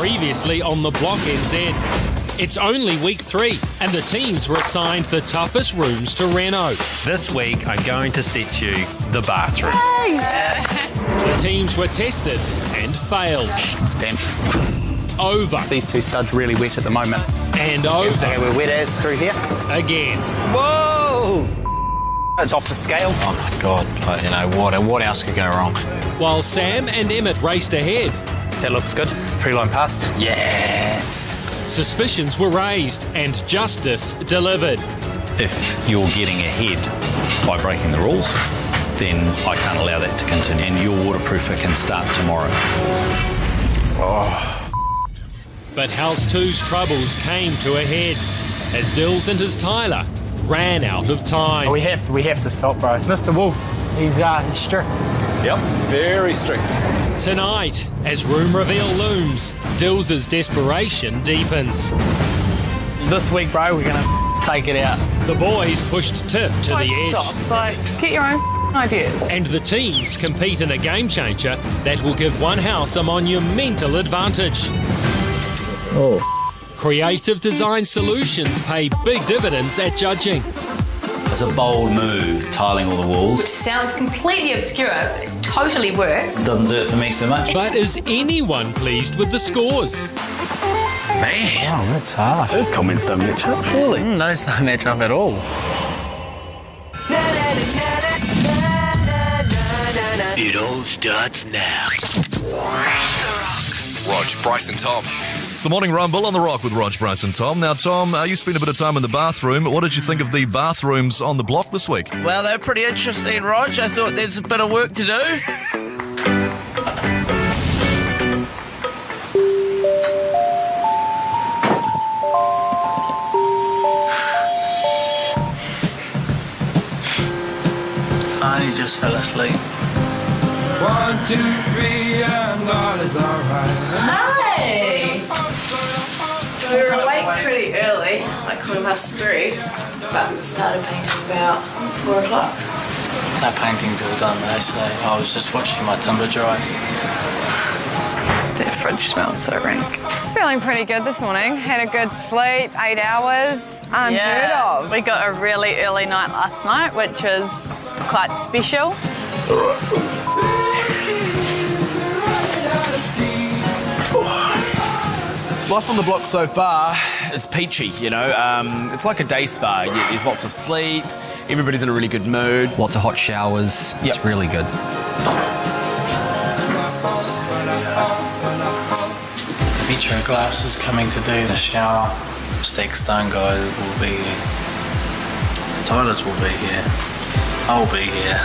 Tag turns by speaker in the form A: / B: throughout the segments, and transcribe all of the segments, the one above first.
A: Previously on the Block NZ. It's only week 3 and the teams were assigned the toughest rooms to reno.
B: This week I'm going to set you the bathroom.
A: The teams were tested and failed.
C: Stamp.
A: Over
C: These two studs really wet at the moment.
A: and over
C: Okay, we're wet as through here.
A: again.
C: Whoa! It's off the scale.
D: Oh my God, what else could go wrong?
A: While Sam and Emmett raced ahead,
C: That looks good. Pre-line passed.
D: Yes!
A: suspicions were raised and justice delivered.
E: If you're getting ahead by breaking the rules, then I can't allow that to continue. And your waterproofer can start tomorrow.
A: But House 2's troubles came to a head as Dills and his Tyler ran out of time.
F: We have to stop, bro. Mr. Wolf, he's strict.
G: Yep, very strict.
A: Tonight, as room reveal looms, Dills' desperation deepens.
F: This week, bro, we're gonna take it out.
A: The boys pushed Tiff to the edge,
H: Like, get your own ideas.
A: and the teams compete in a game changer that will give one house a monumental advantage. Creative design solutions pay big dividends at judging.
I: It's a bold move, tiling all the walls.
H: Sounds completely obscure, but it totally works.
I: Doesn't do it for me so much.
A: But is anyone pleased with the scores?
D: Man, that's harsh.
C: Those comments don't match up, surely.
D: Those don't match up at all.
J: It all starts now.
G: Rog, Bryce and Tom. It's the Morning Rumble on The Rock with Rog, Bryce and Tom. Now, Tom, you spent a bit of time in the bathroom. What did you think of the bathrooms on the block this week?
D: Well, they're pretty interesting, Rog. I thought there's a bit of work to do. I just fell asleep.
K: 1, 2, 3, and all is alright.
H: Hi! We were awake pretty early, like 3:15, but started painting about 4 o'clock.
D: No painting's all done though, so I was just watching my timber dry.
H: The fridge smells so rank.
L: Feeling pretty good this morning. Had a good sleep, 8 hours. Unheard of.
H: We got a really early night last night, which was quite special.
M: Life on the block so far, it's peachy, you know. It's like a day spa. There's lots of sleep, everybody's in a really good mood.
B: Lots of hot showers.
M: Yep.
B: It's really good.
D: Metro Glass is coming to do the shower. Steak Stone guy will be here. The toilets will be here. I'll be here.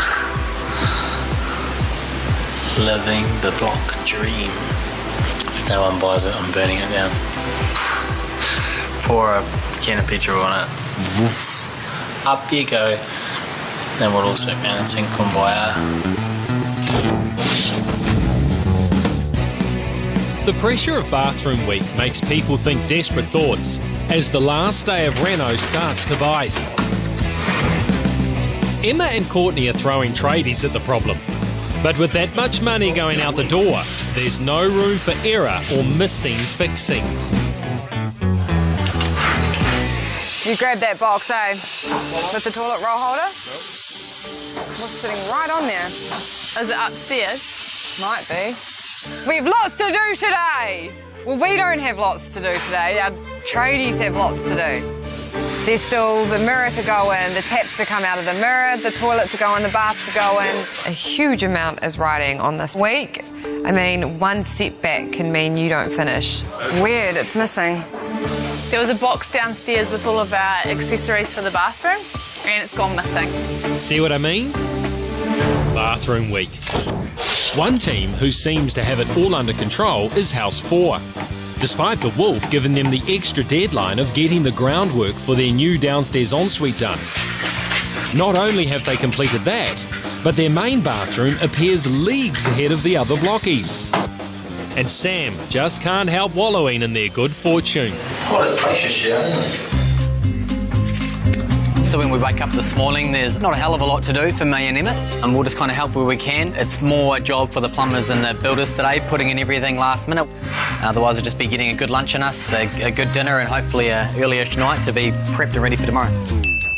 D: Living the block dream. If no one buys it, I'm burning it down. Pour a can of petrol on it. Woof. Up you go. Then we'll also go and sing Kumbaya.
A: The pressure of bathroom week makes people think desperate thoughts as the last day of reno starts to bite. Emma and Courtney are throwing tradies at the problem. But with that much money going out the door, there's no room for error or missing fixings.
L: You grabbed that box, eh? With the toilet roll holder? What's sitting right on there?
H: Is it upstairs?
L: Might be. We've lots to do today! Well, we don't have lots to do today. Our tradies have lots to do. There's still the mirror to go in, the taps to come out of the mirror, the toilet to go in, the bath to go in. A huge amount is riding on this week. I mean, one setback can mean you don't finish. Weird, it's missing.
H: There was a box downstairs with all of our accessories for the bathroom, and it's gone missing.
A: See what I mean? Bathroom week. One team who seems to have it all under control is House 4. Despite the Wolf giving them the extra deadline of getting the groundwork for their new downstairs ensuite done. Not only have they completed that, but their main bathroom appears leagues ahead of the other blockies. And Sam just can't help wallowing in their good fortune.
I: What a spacious shower, isn't it? So when we wake up this morning, there's not a hell of a lot to do for me and Emmett, and we'll just kind of help where we can. It's more a job for the plumbers and the builders today, putting in everything last minute. Otherwise, we'll just be getting a good lunch in us, a good dinner, and hopefully an early-ish night to be prepped and ready for tomorrow.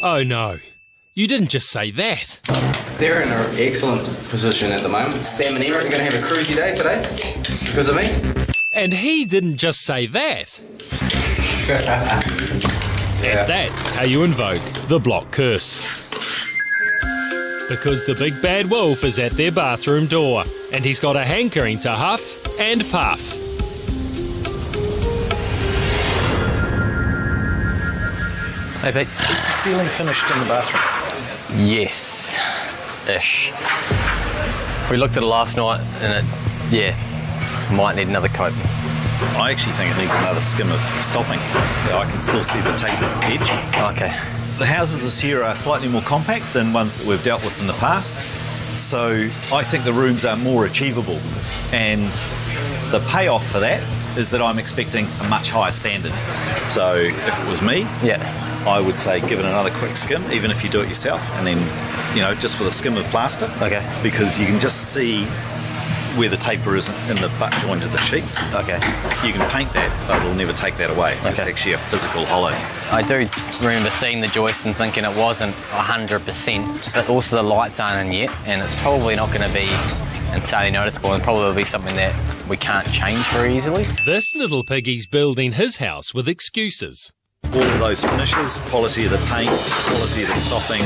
A: Oh no, you didn't just say that.
N: They're in an excellent position at the moment. Sam and Emma are going to have a cruisy day today because of me.
A: And he didn't just say that. And that's how you invoke the block curse. Because the big bad wolf is at their bathroom door, and he's got a hankering to huff and puff.
I: Hey, Pete.
D: Is the ceiling finished in the bathroom?
I: Yes-ish. We looked at it last night, and might need another coat.
E: I actually think it needs another skim of stopping. I can still see the tapered edge.
I: Okay.
E: The houses here are slightly more compact than ones that we've dealt with in the past. So I think the rooms are more achievable. And the payoff for that is that I'm expecting a much higher standard. So if it was me, I would say give it another quick skim, even if you do it yourself, and then, just with a skim of plaster.
I: Okay.
E: Because you can just see where the taper is in the butt joint of the sheets.
I: Okay.
E: You can paint that, but it'll never take that away. It's actually a physical hollow.
I: I do remember seeing the joist and thinking it wasn't 100%, but also the lights aren't in yet, and it's probably not going to be insanely noticeable, and probably be something that we can't change very easily.
A: This little piggy's building his house with excuses.
E: All of those finishes, quality of the paint, quality of the stopping,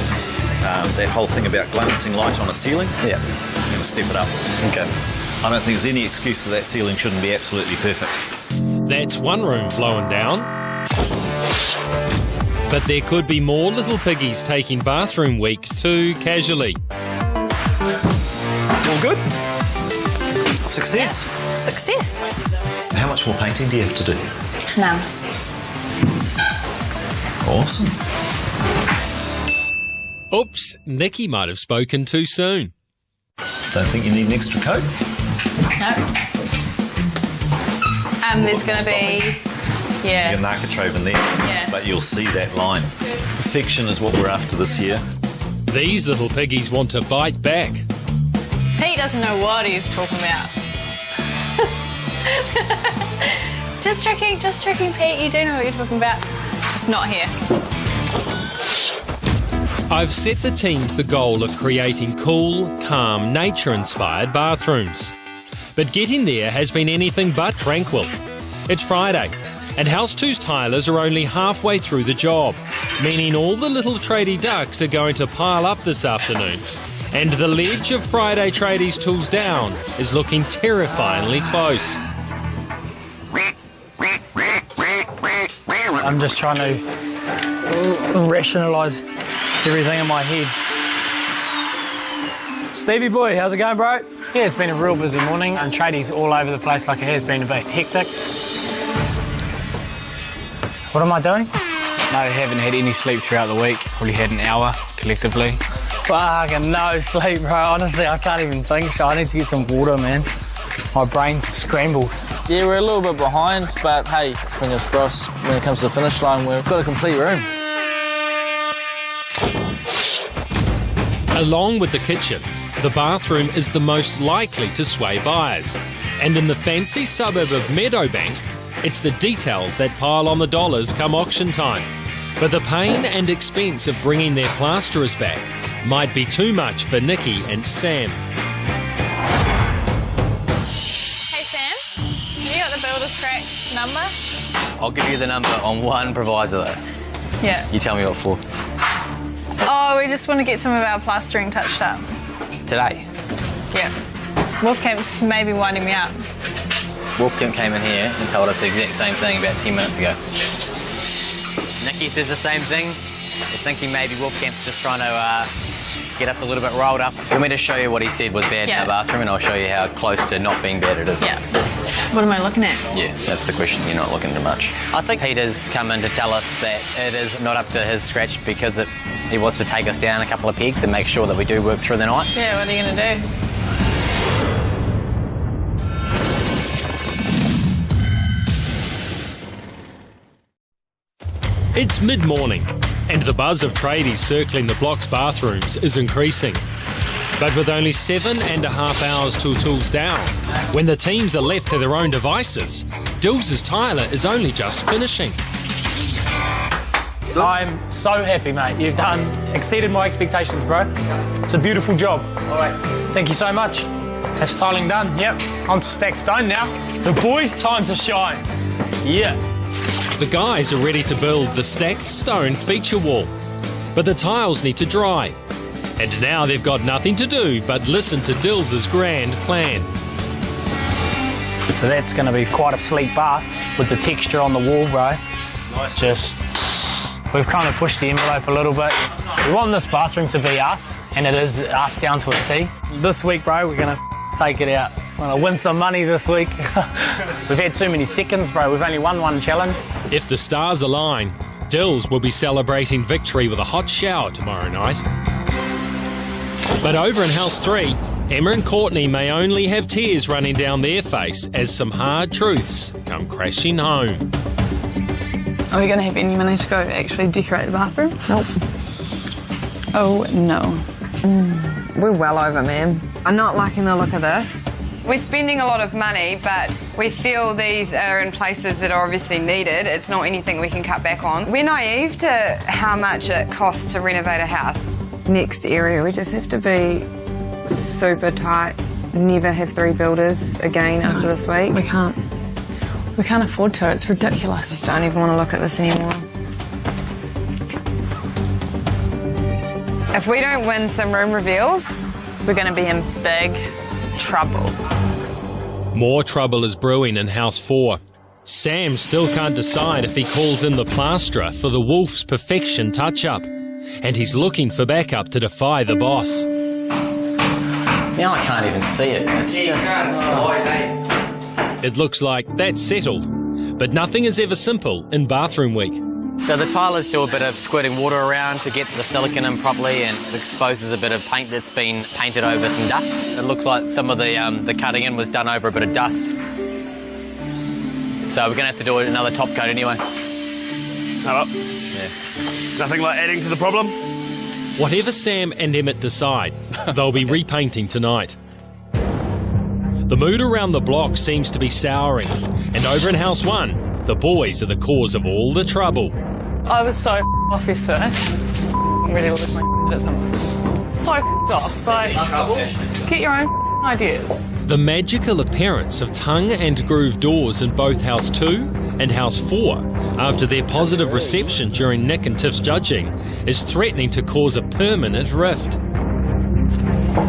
E: that whole thing about glancing light on a ceiling.
I: Yeah.
E: I'm going to step it up.
I: Okay.
E: I don't think there's any excuse that ceiling shouldn't be absolutely perfect.
A: That's one room blowing down. But there could be more little piggies taking bathroom week too casually.
E: All good? Success?
H: Yeah. Success.
E: How much more painting do you have to do?
H: None.
E: Awesome.
A: Oops, Nikki might have spoken too soon.
E: Don't think you need an extra coat?
H: No. There's going to be,
E: An architrave in there, but you'll see that line. Perfection is what we're after this year.
A: These little piggies want to bite back.
H: Pete doesn't know what he's talking about. Just tricking, Pete. You do know what you're talking about. Just not here.
A: I've set the teams the goal of creating cool, calm, nature-inspired bathrooms. But getting there has been anything but tranquil. It's Friday, and House 2's tilers are only halfway through the job, meaning all the little tradie ducks are going to pile up this afternoon. And the ledge of Friday tradies tools down is looking terrifyingly close.
F: I'm just trying to rationalise everything in my head. Stevie boy, how's it going, bro? Yeah, it's been a real busy morning and tradies all over the place, like it has been a bit hectic. What am I doing?
D: No, I haven't had any sleep throughout the week. Probably had an hour collectively.
F: Fucking no sleep, bro. Honestly, I can't even think, so I need to get some water, man. My brain scrambled.
O: Yeah, we're a little bit behind, but hey, fingers crossed, when it comes to the finish line, we've got a complete room.
A: Along with the kitchen, the bathroom is the most likely to sway buyers. And in the fancy suburb of Meadowbank, it's the details that pile on the dollars come auction time. But the pain and expense of bringing their plasterers back might be too much for Nikki and Sam.
H: Hey, Sam. Have you got the builder's crack number?
I: I'll give you the number on one proviso, though.
H: Yeah.
I: You tell me what for.
H: Oh, we just want to get some of our plastering touched up.
I: Today.
H: Yeah. Wolfcamp's maybe winding me up.
I: Wolfcamp came in here and told us the exact same thing about 10 minutes ago. Nikki says the same thing. We're thinking maybe Wolfcamp's just trying to get us a little bit rolled up. Want me to show you what he said was bad in the bathroom, and I'll show you how close to not being bad it is.
H: Yeah. What am I looking at?
I: Yeah, that's the question. You're not looking too much. I think Peter's come in to tell us that it is not up to his scratch because he wants to take us down a couple of pegs and make sure that we do work through the night.
H: Yeah, what are you going to do?
A: It's mid-morning, and the buzz of tradies circling the block's bathrooms is increasing. But with only 7.5 hours till tools down, when the teams are left to their own devices, Dills' Tyler is only just finishing.
F: I'm so happy, mate. You've exceeded my expectations, bro. It's a beautiful job. All right. Thank you so much. That's tiling done. Yep. On to stack stone now. The boys' time to shine. Yeah.
A: The guys are ready to build the stacked stone feature wall. But the tiles need to dry. And now they've got nothing to do but listen to Dills' grand plan.
F: So that's going to be quite a sleek bath with the texture on the wall, bro. Nice. We've kind of pushed the envelope a little bit. We want this bathroom to be us, and it is us down to a T. This week, bro, we're going to take it out. We're going to win some money this week. We've had too many seconds, bro. We've only won one challenge.
A: If the stars align, Dills will be celebrating victory with a hot shower tomorrow night. But over in House 3, Emma and Courtney may only have tears running down their face as some hard truths come crashing home.
H: Are we going to have any money to go actually decorate the bathroom? Nope. Oh, no.
L: We're well over, ma'am. I'm not liking the look of this. We're spending a lot of money, but we feel these are in places that are obviously needed. It's not anything we can cut back on. We're naive to how much it costs to renovate a house. Next area, we just have to be super tight. Never have 3 builders again after this week.
H: We can't. We can't afford to. It's ridiculous.
L: Just don't even want to look at this anymore. If we don't win some room reveals,
H: we're going to be in big trouble.
A: More trouble is brewing in House 4. Sam still can't decide if he calls in the plasterer for the Wolf's perfection touch-up. And he's looking for backup to defy the boss.
I: Now I can't even see it. It's
A: It looks like that's settled. But nothing is ever simple in bathroom week.
I: So the tilers do a bit of squirting water around to get the silicone in properly, and it exposes a bit of paint that's been painted over some dust. It looks like some of the cutting in was done over a bit of dust. So we're going to have to do another top coat anyway.
P: Hello.
I: Yeah.
P: Nothing like adding to the problem?
A: Whatever Sam and Emmett decide, they'll be repainting tonight. The mood around the block seems to be souring, and over in House 1, the boys are the cause of all the trouble.
F: I was so off yesterday. Really lose my at someone. So off. Like, get your own ideas.
A: The magical appearance of tongue and groove doors in both House 2 and House 4 after their positive reception during Nick and Tiff's judging is threatening to cause a permanent rift.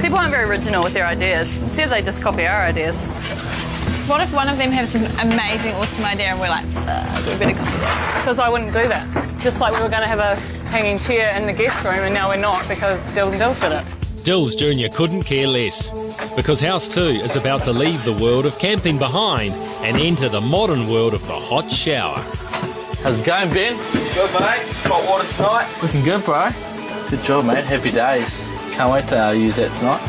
H: People aren't very original with their ideas. Instead, they just copy our ideas. What if one of them has an amazing, awesome idea and we're like, we better copy that? Because I wouldn't do that. Just like we were going to have a hanging chair in the guest room and now we're not because Dills and Dills did it.
A: Dills Jr. couldn't care less, because House 2 is about to leave the world of camping behind and enter the modern world of the hot shower.
O: How's it going, Ben?
M: Good, mate. Hot water tonight.
O: Looking good, bro. Good job, mate. Happy days. Can't wait to use that tonight.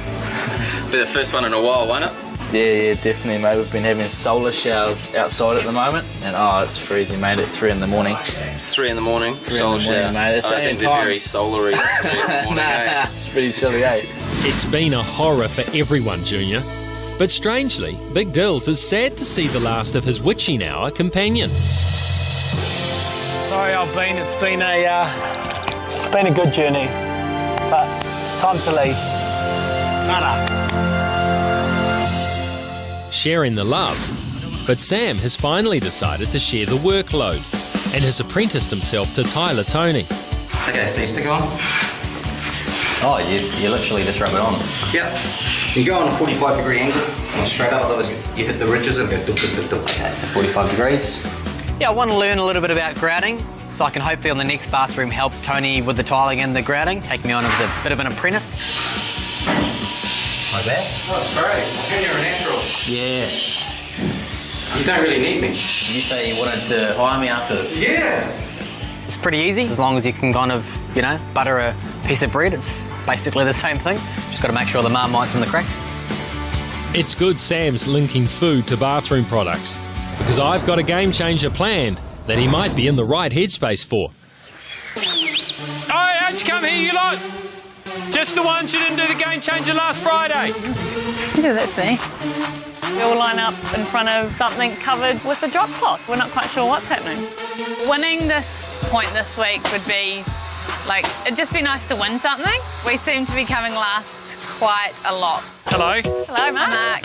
N: Be the first one in a while, won't it?
O: Yeah, definitely, mate. We've been having solar showers outside at the moment, and it's freezing, mate, at 3 in the morning.
N: 3 in the morning.
O: 3 in the morning, mate. That's
N: I think they're very solary.
O: Nah, it's pretty chilly, eh?
A: It's been a horror for everyone, Junior. But strangely, Big Dills is sad to see the last of his witching hour companion.
F: Sorry, Albene. It's been a good journey, but it's time to leave. Ta-da.
A: Sharing the love. But Sam has finally decided to share the workload and has apprenticed himself to Tyler Tony.
N: Okay, so you stick it on?
I: Oh, yes, you literally just rub it on.
N: Yep. You go on a 45-degree angle, and straight up, otherwise you hit the ridges and go dup, dup, dup, dup.
I: Okay, so 45 degrees. Yeah, I want to learn a little bit about grouting, so I can hopefully on the next bathroom help Tony with the tiling and the grouting, take me on as a bit of an apprentice. Like that?
N: Oh, that's great. You're a natural.
I: Yeah.
N: You don't really need me.
I: Did you say you wanted to hire me after this?
N: Yeah.
I: It's pretty easy, as long as you can kind of, butter a piece of bread. It's basically the same thing. Just got to make sure the marmite's in the cracks.
A: It's good Sam's linking food to bathroom products, because I've got a game changer planned that he might be in the right headspace for.
K: Hey, how'd you come here, you lot?
A: Just the ones who didn't do the game changer last Friday.
H: Yeah, that's me. We all line up in front of something covered with a drop cloth. We're not quite sure what's happening. Winning this point this week would be, like, it'd just be nice to win something. We seem to be coming last quite a lot.
A: Hello.
H: Hello, Mark.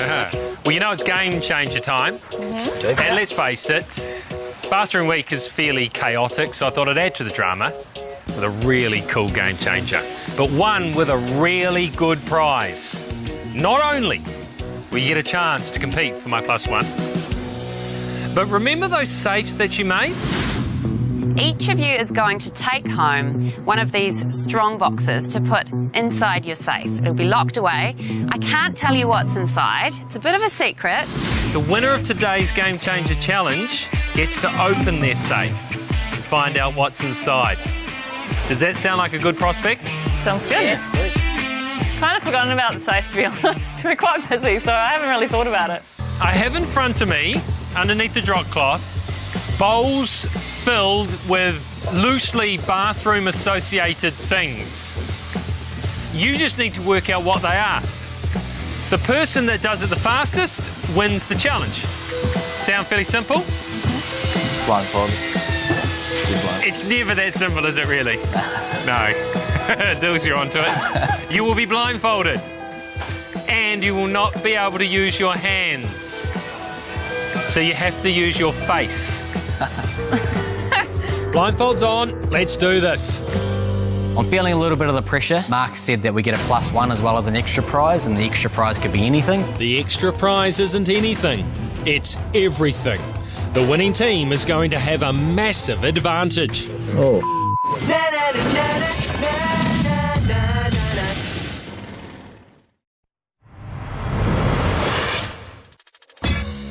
A: Well, you know it's game changer time. And let's face it, Bathroom Week is fairly chaotic, so I thought I'd add to the drama with a really cool game changer. But one with a really good prize. Not only will you get a chance to compete for my +1, but remember those safes that you made?
Q: Each of you is going to take home one of these strong boxes to put inside your safe. It'll be locked away. I can't tell you what's inside. It's a bit of a secret.
A: The winner of today's Game Changer Challenge gets to open their safe and find out what's inside. Does that sound like a good prospect?
H: Sounds good. Yes. Kind of forgotten about the safe, to be honest. We're quite busy, so I haven't really thought about it.
A: I have in front of me, underneath the drop cloth, bowls filled with loosely bathroom-associated things. You just need to work out what they are. The person that does it the fastest wins the challenge. Sound fairly simple?
O: Blindfolded.
A: It's never that simple, is it really? No. Dills, you're onto it. You will be blindfolded. And you will not be able to use your hands. So you have to use your face. Blindfolds on. Let's do this.
I: I'm feeling a little bit of the pressure. Mark said that we get a +1 as well as an extra prize, and the extra prize could be anything.
A: The extra prize isn't anything. It's everything. The winning team is going to have a massive advantage.
K: Oh.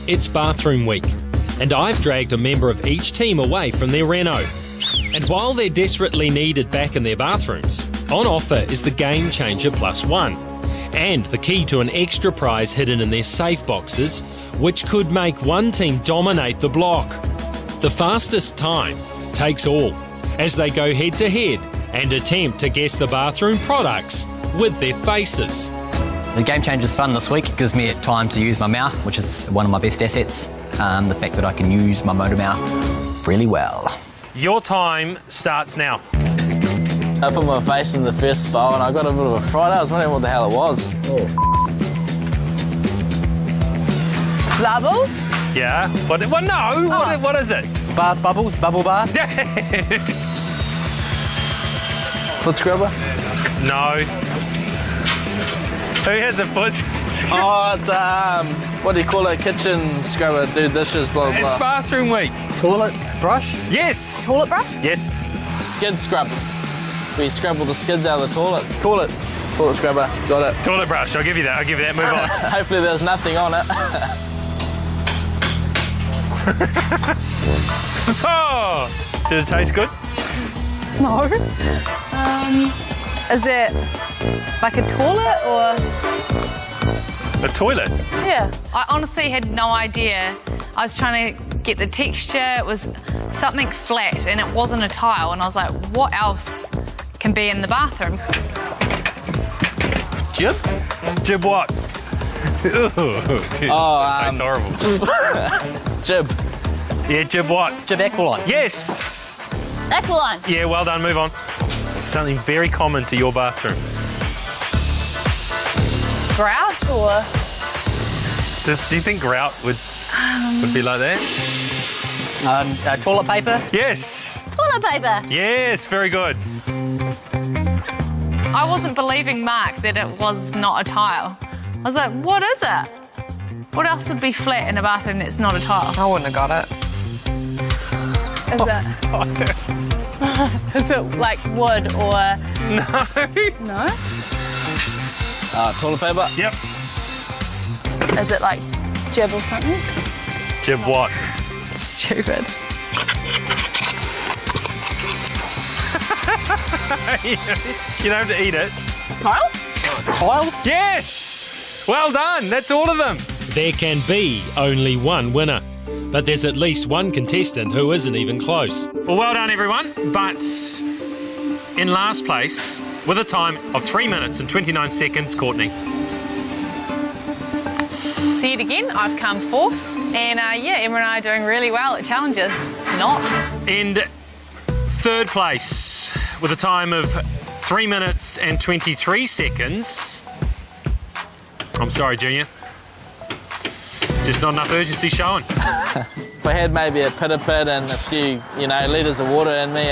A: It's Bathroom Week, and I've dragged a member of each team away from their reno. And while they're desperately needed back in their bathrooms, on offer is the Game Changer +1, and the key to an extra prize hidden in their safe boxes, which could make one team dominate the block. The fastest time takes all, as they go head to head and attempt to guess the bathroom products with their faces.
I: The Game Changer's fun this week. It gives me time to use my mouth, which is one of my best assets. The fact that I can use my motor mouth really well.
A: Your time starts now.
O: I put my face in the first bowl and I got a bit of a fright. I was wondering what the hell it was.
H: Bubbles?
A: Yeah. What no. What is it?
O: Bath bubbles? Bubble bath? Foot scrubber?
A: No. Who has a foot?
O: Oh, it's what do you call it? Kitchen scrubber, do dishes, blah blah.
A: It's Bathroom Week.
O: Toilet brush?
A: Yes.
H: Toilet brush?
A: Yes.
O: Skid scrub. We scrub all the skids out of the toilet. Toilet scrubber. Got it.
A: Toilet brush. I'll give you that. Move on.
O: Hopefully there's nothing on it.
A: Oh, did it taste good?
H: No. Is it like a toilet or?
A: A toilet?
H: Yeah. I honestly had no idea. I was trying to get the texture. It was something flat and it wasn't a tile. And I was like, what else can be in the bathroom?
O: Jib?
A: Jib what? That's horrible.
O: Jib.
A: Yeah, jib what?
F: Jib Equaline.
A: Yes.
H: Equaline.
A: Yeah, well done. Move on. It's something very common to your bathroom.
H: Grout or?
A: Do you think grout would be like that?
F: Toilet paper?
A: Yes.
H: Toilet paper.
A: Yes, very good.
H: I wasn't believing Mark that it was not a tile. I was like, what is it? What else would be flat in a bathroom that's not a tile?
L: I wouldn't have got it.
H: Is it? Is it like wood or?
A: No.
H: No?
O: Toilet paper?
A: Yep.
H: Is it like jib or something?
A: Jib what?
H: Stupid.
A: You don't have to eat it.
H: Tiles?
A: Tiles? Yes! Well done. That's all of them. There can be only one winner, but there's at least one contestant who isn't even close. Well done, everyone. But in last place with a time of 3 minutes and 29 seconds, Courtney.
H: So yet again, I've come fourth, and Emma and I are doing really well at challenges. Not.
A: And third place with a time of 3 minutes and 23 seconds. I'm sorry, Junior. Just not enough urgency showing.
O: If I had maybe a pit and a few, litres of water in me,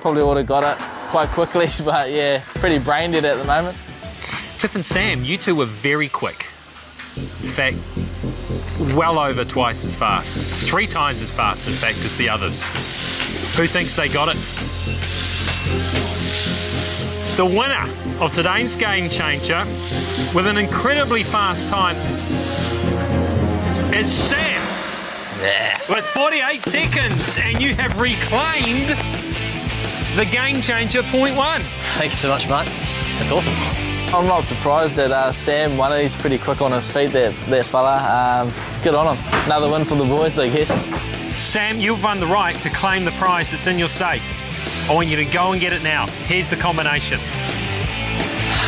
O: probably would have got it quite quickly, but yeah, pretty brain dead at the moment.
A: Tiff and Sam, you two were very quick. In fact, well over twice as fast. 3 times as fast, in fact, as the others. Who thinks they got it? The winner of today's Game Changer, with an incredibly fast time, is Sam.
O: Yeah.
A: With 48 seconds, and you have reclaimed the Game Changer .1.
O: Thank you so much, mate. That's awesome. I'm not surprised that Sam won it. He's pretty quick on his feet, that fella. Good on him. Another win for the boys, I guess.
A: Sam, you've won the right to claim the prize that's in your safe. I want you to go and get it now. Here's the combination.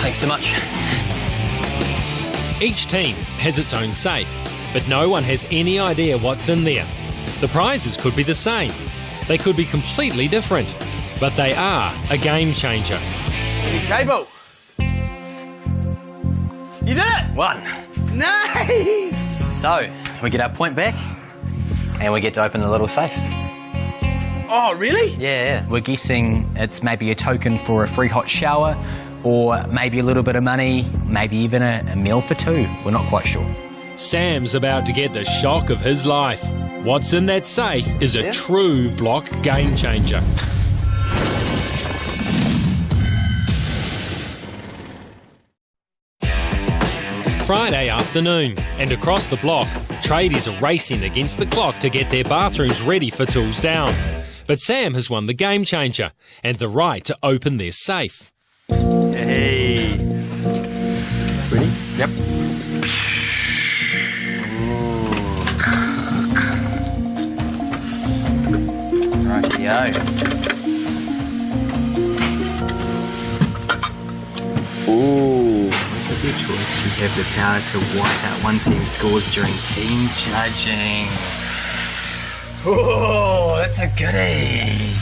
O: Thanks so much.
A: Each team has its own safe, but no one has any idea what's in there. The prizes could be the same. They could be completely different, but they are a game changer.
P: Cable. You did it!
I: One.
P: Nice!
I: So, we get our point back, and we get to open the little safe.
P: Oh, really?
I: Yeah. We're guessing it's maybe a token for a free hot shower, or maybe a little bit of money, maybe even a meal for 2. We're not quite sure.
A: Sam's about to get the shock of his life. What's in that safe is a true block game changer. Friday afternoon, and across the block, tradies are racing against the clock to get their bathrooms ready for tools down. But Sam has won the game changer and the right to open their safe.
P: Hey. Ready?
I: Yep. Rightio.
P: Ooh.
I: With your choice, you have the power to wipe out one team's scores during team judging. Oh, that's a goodie.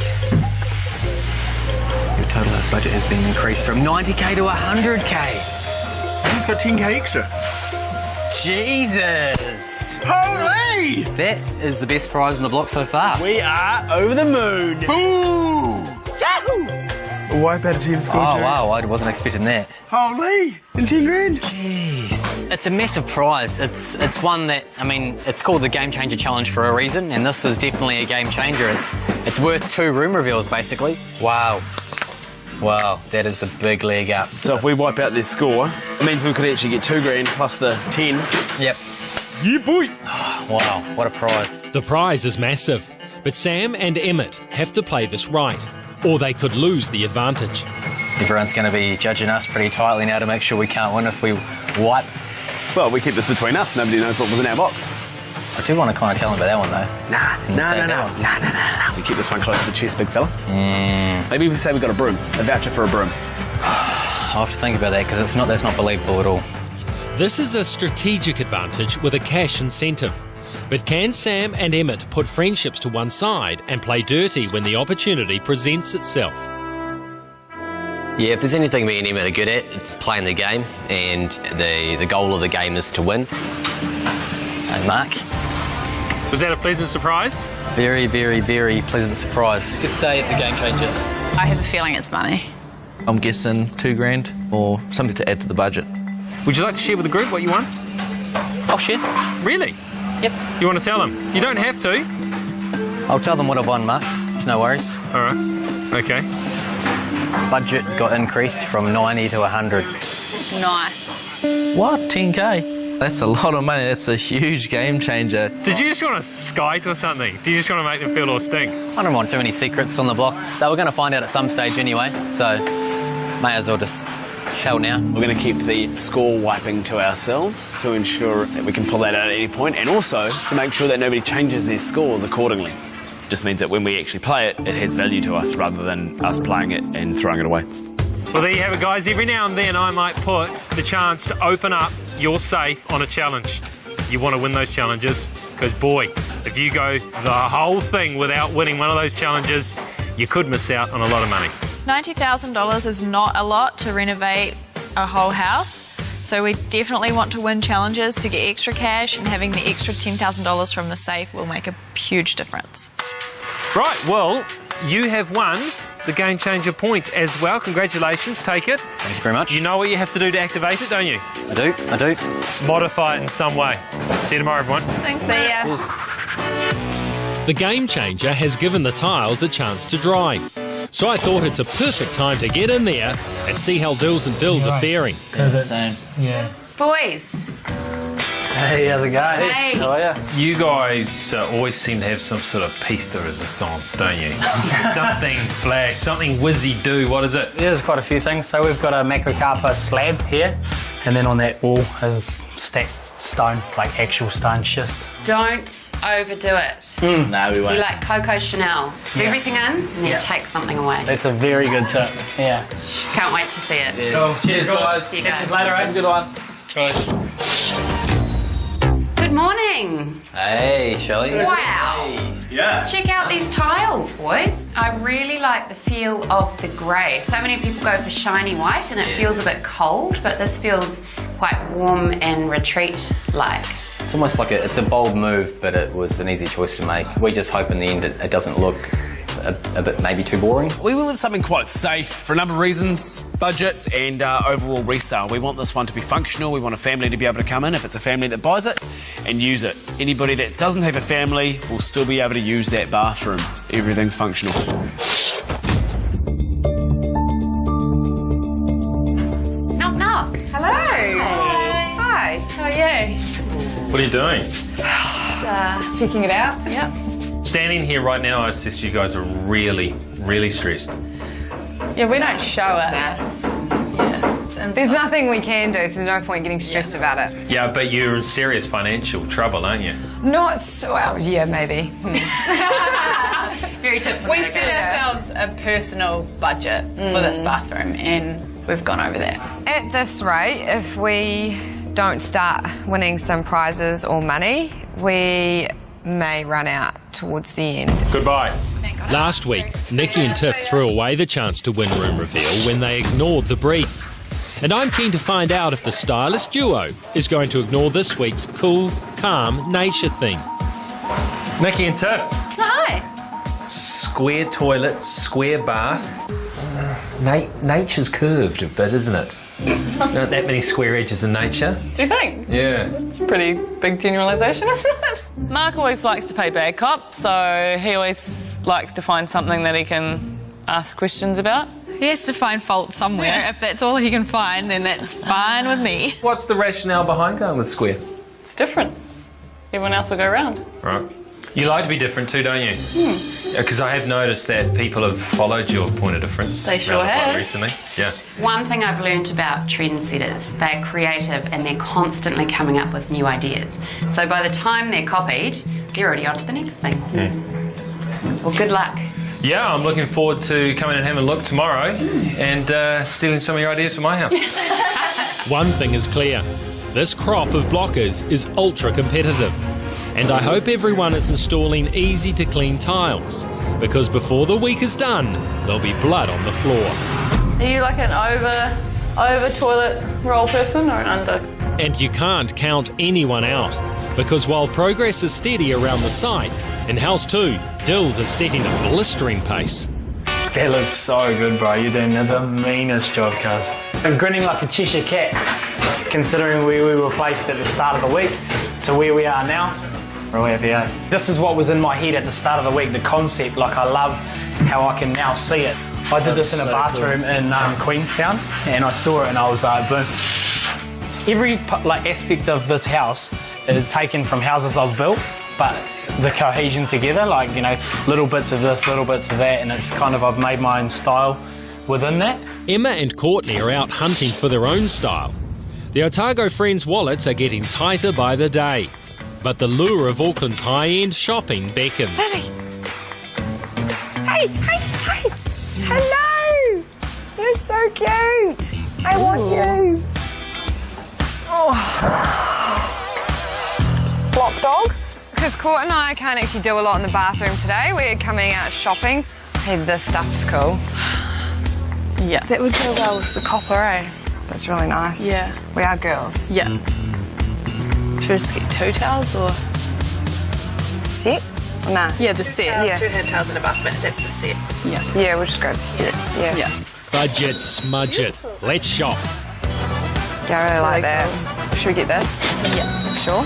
I: Your total house budget has been increased from 90k to 100k.
P: He's got 10k extra.
I: Jesus!
P: Holy!
I: That is the best prize in the block so far.
P: We are over the moon.
I: Ooh!
P: Yahoo! Wipe out a team score.
I: Oh, wow, I wasn't expecting that.
P: Holy! And 10 grand?
I: Jeez. It's a massive prize. It's one that, it's called the Game Changer Challenge for a reason, and this was definitely a game changer. It's worth 2 room reveals, basically. Wow. Wow, that is a big leg up.
P: So if we wipe out this score, it means we could actually get 2 grand plus the 10.
I: Yep.
P: Yeah, boy!
I: Wow, what a prize.
A: The prize is massive, but Sam and Emmett have to play this right, or they could lose the advantage.
I: Everyone's going to be judging us pretty tightly now to make sure we can't win if we wipe.
P: Well, we keep this between us. Nobody knows what was in our box.
I: I do want to kind of tell them about that one, though.
P: No. We keep this one close to the chest, big fella. Maybe we say we got a broom, a voucher for a broom.
I: I'll have to think about that, because that's not believable at all.
A: This is a strategic advantage with a cash incentive. But can Sam and Emmett put friendships to one side and play dirty when the opportunity presents itself?
R: Yeah, if there's anything me and Emmett are good at, it's playing the game, and the goal of the game is to win. Hey, Mark.
A: Was that a pleasant surprise?
I: Very, very, very pleasant surprise.
O: You could say it's a game changer.
H: I have a feeling it's money.
O: I'm guessing 2 grand or something to add to the budget.
A: Would you like to share with the group what you won?
I: I'll share.
A: Really?
I: Yep.
A: You want to tell them? You don't have to.
I: I'll tell them what I've won, Mark. It's no worries.
A: All right. Okay.
I: Budget got increased from 90 to 100.
H: Nice.
O: What? 10k? That's a lot of money. That's a huge game changer.
A: Did you just want to skite or something? Do you just want to make them feel all stink?
I: I don't want too many secrets on the block. They were going to find out at some stage anyway, so may as well just tell now.
M: We're going to keep the score wiping to ourselves to ensure that we can pull that out at any point, and also to make sure that nobody changes their scores accordingly. Just means that when we actually play it, it has value to us rather than us playing it and throwing it away.
A: Well, there you have it, guys. Every now and then I might put the chance to open up your safe on a challenge. You want to win those challenges because, boy, if you go the whole thing without winning one of those challenges, you could miss out on a lot of money.
H: $90,000 is not a lot to renovate a whole house. So we definitely want to win challenges to get extra cash, and having the extra $10,000 from the safe will make a huge difference.
A: Right, well, you have won the Game Changer point as well. Congratulations, take it.
I: Thank you very much.
A: You know what you have to do to activate it, don't you?
I: I do.
A: Modify it in some way. See you tomorrow, everyone.
H: Thanks, see ya.
A: The Game Changer has given the tiles a chance to dry. So I thought it's a perfect time to get in there and see how Dills and Dills are faring.
F: Yeah.
Q: Boys,
F: Hey, how's it going?
Q: Hey.
F: How are you?
A: You guys always seem to have some sort of piece de resistance, don't you? Something flash, something whizzy do. What is it?
F: There's quite a few things. So we've got a macrocarpa slab here, and then on that wall is stacked stone, like actual stone schist.
Q: don't overdo it.
F: No, we won't.
Q: You like Coco Chanel. Put everything in and then take something away.
F: That's a very good tip. Yeah.
Q: Can't wait to see it.
F: Cool. Cheers, guys.
Q: See you
F: Catch
Q: guys.
F: you later, Have a good one. Cheers.
Q: Good morning.
I: Hey, Shelley.
Q: Wow.
I: Yeah.
Q: Check out these tiles, boys. I really like the feel of the grey. So many people go for shiny white and it feels a bit cold, but this feels quite warm and retreat-like.
I: It's almost like it's a bold move, but it was an easy choice to make. We just hope in the end it doesn't look a bit maybe too boring.
M: We went with something quite safe for a number of reasons, budget and overall resale. We want this one to be functional. We want a family to be able to come in if it's a family that buys it and use it. Anybody that doesn't have a family will still be able to use that bathroom. Everything's functional.
Q: Knock, knock.
L: Hello. Hi.
Q: How are you?
A: What are you doing?
L: Checking it out.
Q: Yep.
A: Standing here right now, I assess you guys are really, really stressed.
H: Yeah, we don't show it.
L: There's nothing we can do, so there's no point getting stressed about it.
A: Yeah, but you're in serious financial trouble, aren't you?
L: Not so, well, yeah, maybe.
Q: Very typical.
H: We set ourselves a personal budget for this bathroom, and we've gone over that.
L: At this rate, if we don't start winning some prizes or money, we may run out towards the end.
A: Goodbye. Last week, Nikki and Tiff threw away the chance to win Room Reveal when they ignored the brief. And I'm keen to find out if the stylist duo is going to ignore this week's cool, calm nature theme. Nikki and Tiff.
H: Hi.
A: Square toilet, square bath. Nature's curved a bit, isn't it? Not that many square edges in nature.
H: Do you think?
A: Yeah.
H: It's a pretty big generalisation, isn't it? Mark always likes to play bad cop, so he always likes to find something that he can ask questions about. He has to find fault somewhere. If that's all he can find, then that's fine with me.
A: What's the rationale behind going with square?
H: It's different. Everyone else will go round.
A: Right. You like to be different too, don't you? Because I have noticed that people have followed your point of difference.
H: They sure
A: rather quite
H: have.
A: recently. Yeah.
Q: One thing I've learned about trendsetters, they're creative and they're constantly coming up with new ideas. So by the time they're copied, they're already on to the next thing. Well, good luck.
A: Yeah, I'm looking forward to coming and having a look tomorrow and stealing some of your ideas for my house. One thing is clear. This crop of blockers is ultra competitive. And I hope everyone is installing easy-to-clean tiles, because before the week is done, there'll be blood on the floor.
H: Are you like an over toilet roll person or an under?
A: And you can't count anyone out, because while progress is steady around the site, in House 2, Dills is setting a blistering pace.
F: That looks so good, bro. You're doing the meanest job, cuz. I'm grinning like a Cheshire cat, considering where we were placed at the start of the week to where we are now. Really happy, eh? This is what was in my head at the start of the week, the concept. Like, I love how I can now see it. I did this in a bathroom in Queenstown, and I saw it and I was like, boom. Every aspect of this house is taken from houses I've built, but the cohesion together, like, you know, little bits of this, little bits of that, and it's kind of, I've made my own style within that.
A: Emma and Courtney are out hunting for their own style. The Otago Friends wallets are getting tighter by the day. But the lure of Auckland's high-end shopping beckons.
L: Hey! Hello! You're so so cute. I want you. Oh. Block dog. Because Court and I can't actually do a lot in the bathroom today. We're coming out shopping. Hey, this stuff's cool.
H: Yeah.
L: That would go well with the copper, eh? That's really nice.
H: Yeah.
L: We are girls.
H: Yeah. Should we just get 2 towels or?
L: Set? Nah.
H: Yeah, the set.
L: Yeah.
S: 2 hand towels and a bath mitt, that's the set.
H: Yeah.
L: Yeah, we'll just grab the set. Yeah.
A: Budget, smudge it. Let's shop.
L: Yeah, I really like that. Should we get this?
H: Yeah.
L: Sure.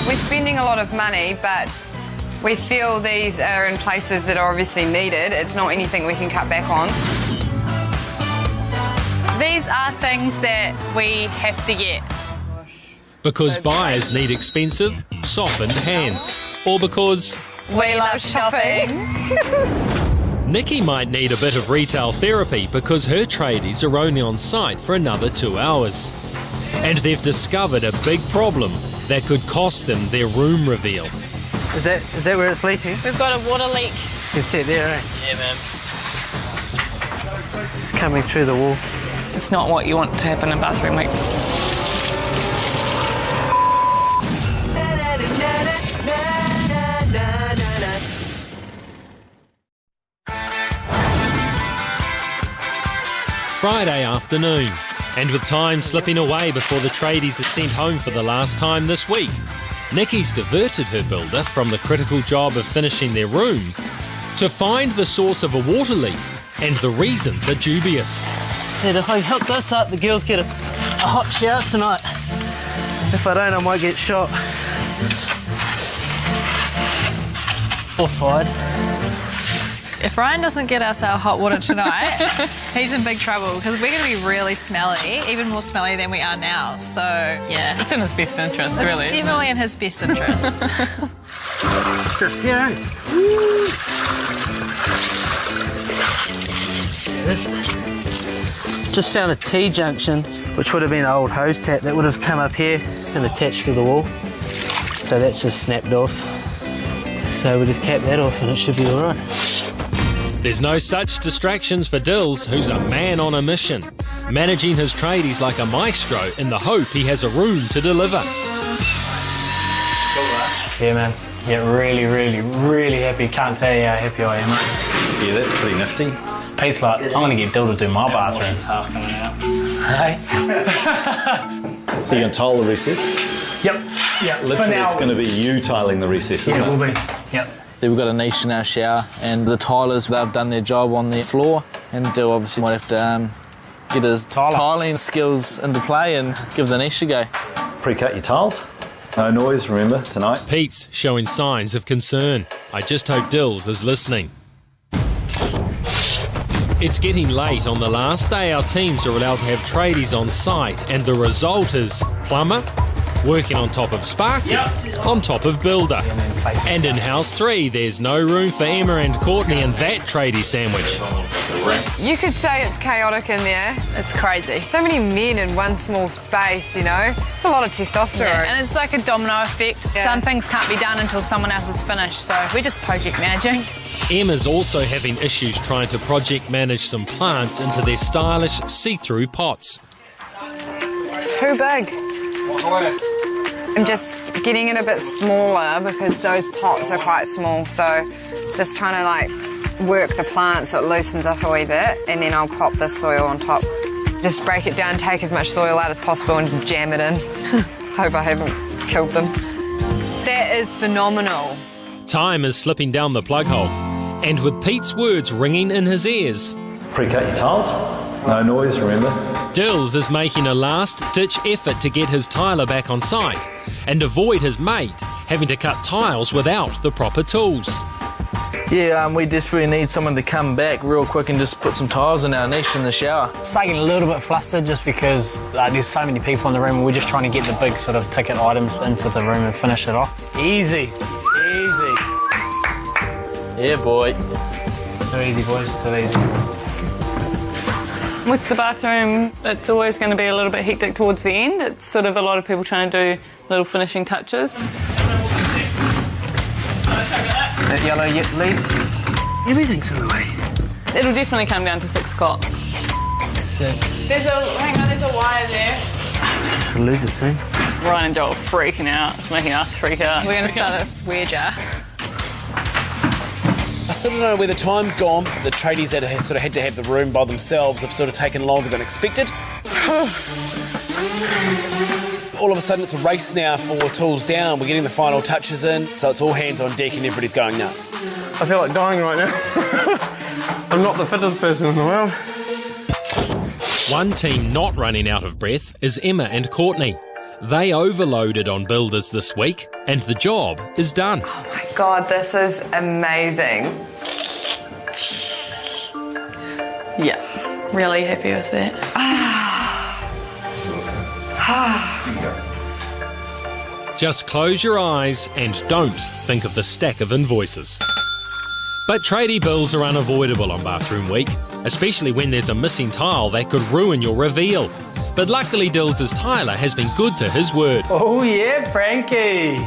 L: We're spending a lot of money, but we feel these are in places that are obviously needed. It's not anything we can cut back on.
H: These are things that we have to get.
A: Because buyers need expensive, softened hands. Or because
H: we love shopping.
A: Nikki might need a bit of retail therapy because her tradies are only on site for another 2 hours. And they've discovered a big problem that could cost them their room reveal.
F: Is that where it's leaking?
H: We've got a water leak.
F: You can see it there, eh?
I: Yeah, man.
F: It's coming through the wall.
H: It's not what you want to happen in a bathroom leak.
A: Friday afternoon, and with time slipping away before the tradies are sent home for the last time this week, Nikki's diverted her builder from the critical job of finishing their room to find the source of a water leak, and the reasons are dubious.
F: Yeah, if I hook this up, the girls get a hot shower tonight. If I don't, I might get shot. Or fired.
H: If Ryan doesn't get us our hot water tonight, he's in big trouble because we're going to be really smelly, even more smelly than we are now. So, yeah.
F: It's in his best interest,
H: It's
F: really.
H: definitely in his best interest.
F: It's just here, eh? Just found a T-junction, which would have been an old hose tap that would have come up here and attached to the wall. So that's just snapped off. So we just cap that off and it should be all right.
A: There's no such distractions for Dills, who's a man on a mission, managing his tradies like a maestro in the hope he has a room to deliver.
F: Yeah, man. Yeah, really, really, really happy. Can't tell you how happy I am.
E: Yeah, that's pretty nifty.
F: Pete's like, I'm going to get Dill to do my bathroom. Half coming out. Hey?
E: So you're going to tile the recess?
F: Yep. Yeah.
E: Literally, it's going to be you tiling the recess, isn't
F: Yeah,
E: it?
F: it will be. Yep.
O: We've got a niche in our shower, and the tilers, they've done their job on the floor, and Dill obviously might have to get his tiling skills into play and give the niche a go.
E: Pre-cut your tiles. No noise, remember, tonight.
A: Pete's showing signs of concern. I just hope Dills is listening. It's getting late on the last day our teams are allowed to have tradies on site, and the result is plumber working on top of Sparky, on top of builder. And in house 3, there's no room for Emma and Courtney in that tradie sandwich.
L: You could say it's chaotic in there.
H: It's crazy.
L: So many men in one small space, you know? It's a lot of testosterone.
H: Yeah, and it's like a domino effect.
L: Yeah.
H: Some things can't be done until someone else is finished, so we're just project managing.
A: Emma's also having issues trying to project manage some plants into their stylish see-through pots.
L: Too big. I'm just getting it a bit smaller because those pots are quite small, so just trying to like work the plant so it loosens up a wee bit, and then I'll pop the soil on top. Just break it down, take as much soil out as possible and jam it in. Hope I haven't killed them. That is phenomenal.
A: Time is slipping down the plug hole, and with Pete's words ringing in his ears,
E: Pre-cut your tiles. No noise, remember.
A: Dills is making a last-ditch effort to get his tiler back on site and avoid his mate having to cut tiles without the proper tools.
O: Yeah, we desperately need someone to come back real quick and just put some tiles in our niche in the shower.
F: It's like getting a little bit flustered just because there's so many people in the room and we're just trying to get the big sort of ticket items into the room and finish it off. Easy. Easy.
O: Yeah, boy.
F: Too easy, boys. Too easy.
H: With the bathroom, it's always going to be a little bit hectic towards the end. It's sort of a lot of people trying to do little finishing touches.
F: That yellow leaf. Everything's in the way.
H: It'll definitely come down to 6 o'clock. There's a wire there.
P: I'll lose it soon.
F: Ryan and Joel are freaking out. It's making us freak out.
H: We're going to start a swear jar.
M: I still don't know where the time's gone. The tradies that have sort of had to have the room by themselves have sort of taken longer than expected. All of a sudden it's a race now for tools down. We're getting the final touches in, so it's all hands on deck and everybody's going nuts.
P: I feel like dying right now. I'm not the fittest person in the world.
A: One team not running out of breath is Emma and Courtney. They overloaded on builders this week, and the job is done.
L: Oh my God, this is amazing.
H: Yeah, really happy with that.
A: Just close your eyes and don't think of the stack of invoices. But tradie bills are unavoidable on bathroom week, especially when there's a missing tile that could ruin your reveal. But luckily Dills' Tyler has been good to his word.
F: Oh yeah, Frankie.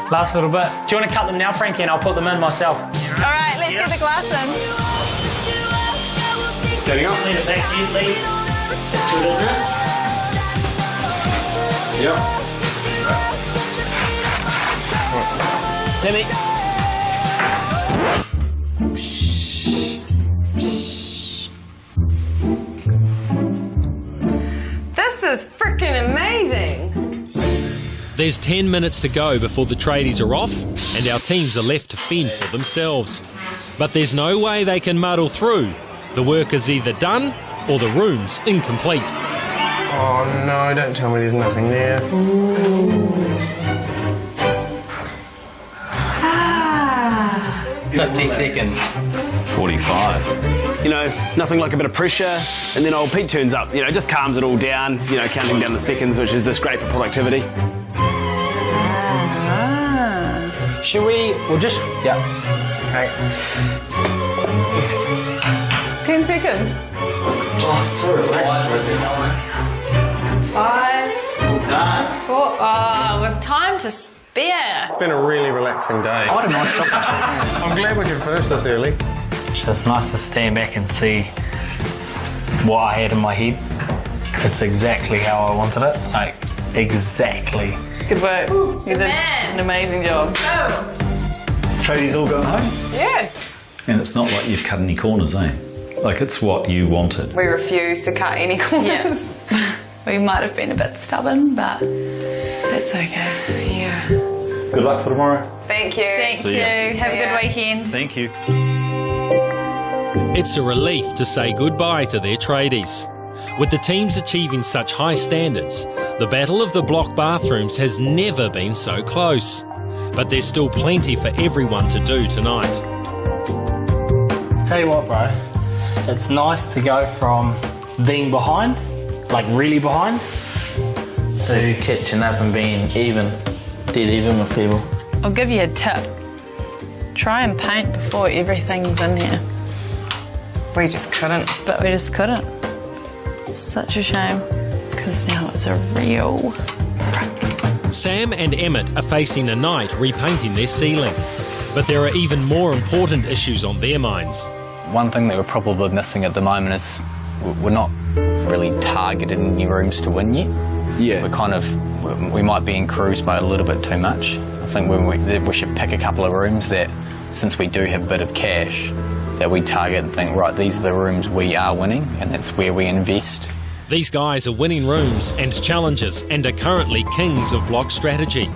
F: Last little bit. Do you want to cut them now, Frankie, and I'll put them in myself?
H: All right, let's get the glass in.
P: Standing up.
F: Lean it back gently. That's good, isn't it?
P: Yeah.
F: Timmy.
L: This is freaking amazing.
A: There's 10 minutes to go before the tradies are off and our teams are left to fend for themselves. But there's no way they can muddle through. The work is either done or the room's incomplete.
P: Oh no, don't tell me there's nothing there.
I: 50 seconds.
C: 45. You know, nothing like a bit of pressure, and then old Pete turns up. You know, just calms it all down, you know, counting down the seconds, which is just great for productivity.
F: Should we... We'll just... Yeah.
P: Okay.
H: 10 seconds.
P: Oh, sorry.
H: 5, 4. Oh, with time to spare.
P: It's been a really relaxing day.
F: What a nice shot.
P: I'm glad we could finish this early.
F: It's just nice to stand back and see what I had in my head. It's exactly how I wanted it. Like, exactly.
H: Good work. You did an amazing job.
E: Tradies all going home?
H: Yeah.
E: And it's not like you've cut any corners, eh? Like, it's what you wanted.
L: We refuse to cut any corners.
H: Yes. We might have been a bit stubborn, but it's okay.
L: Yeah.
E: Good luck for tomorrow.
L: Thank you.
H: Thank you. Have a good weekend.
E: Thank you.
A: It's a relief to say goodbye to their tradies. With the teams achieving such high standards, the battle of the block bathrooms has never been so close. But there's still plenty for everyone to do tonight.
F: Tell you what, bro. It's nice to go from being behind, like really behind,
O: to catching up and being dead even with people.
H: I'll give you a tip. Try and paint before everything's in here.
L: We just couldn't.
H: But we just couldn't. It's such a shame, because now it's a real...
A: Sam and Emmett are facing a night repainting their ceiling. But there are even more important issues on their minds.
I: One thing that we're probably missing at the moment is we're not really targeted any rooms to win yet.
C: Yeah.
I: We might be in cruise mode a little bit too much. I think we should pick a couple of rooms that, since we do have a bit of cash, that we target and think, right, these are the rooms we are winning, and that's where we invest.
A: These guys are winning rooms and challenges and are currently kings of block strategy.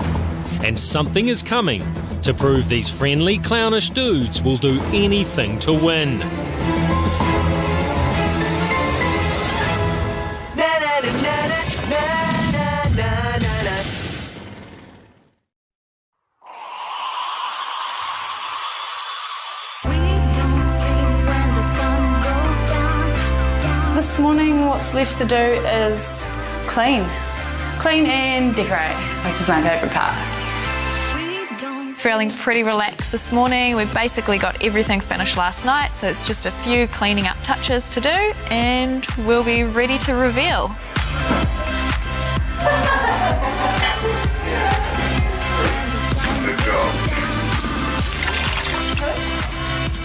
A: And something is coming to prove these friendly, clownish dudes will do anything to win.
H: This morning, what's left to do is clean. Clean and decorate, which is my favourite part. Feeling pretty relaxed this morning. We've basically got everything finished last night, so it's just a few cleaning up touches to do, and we'll be ready to reveal.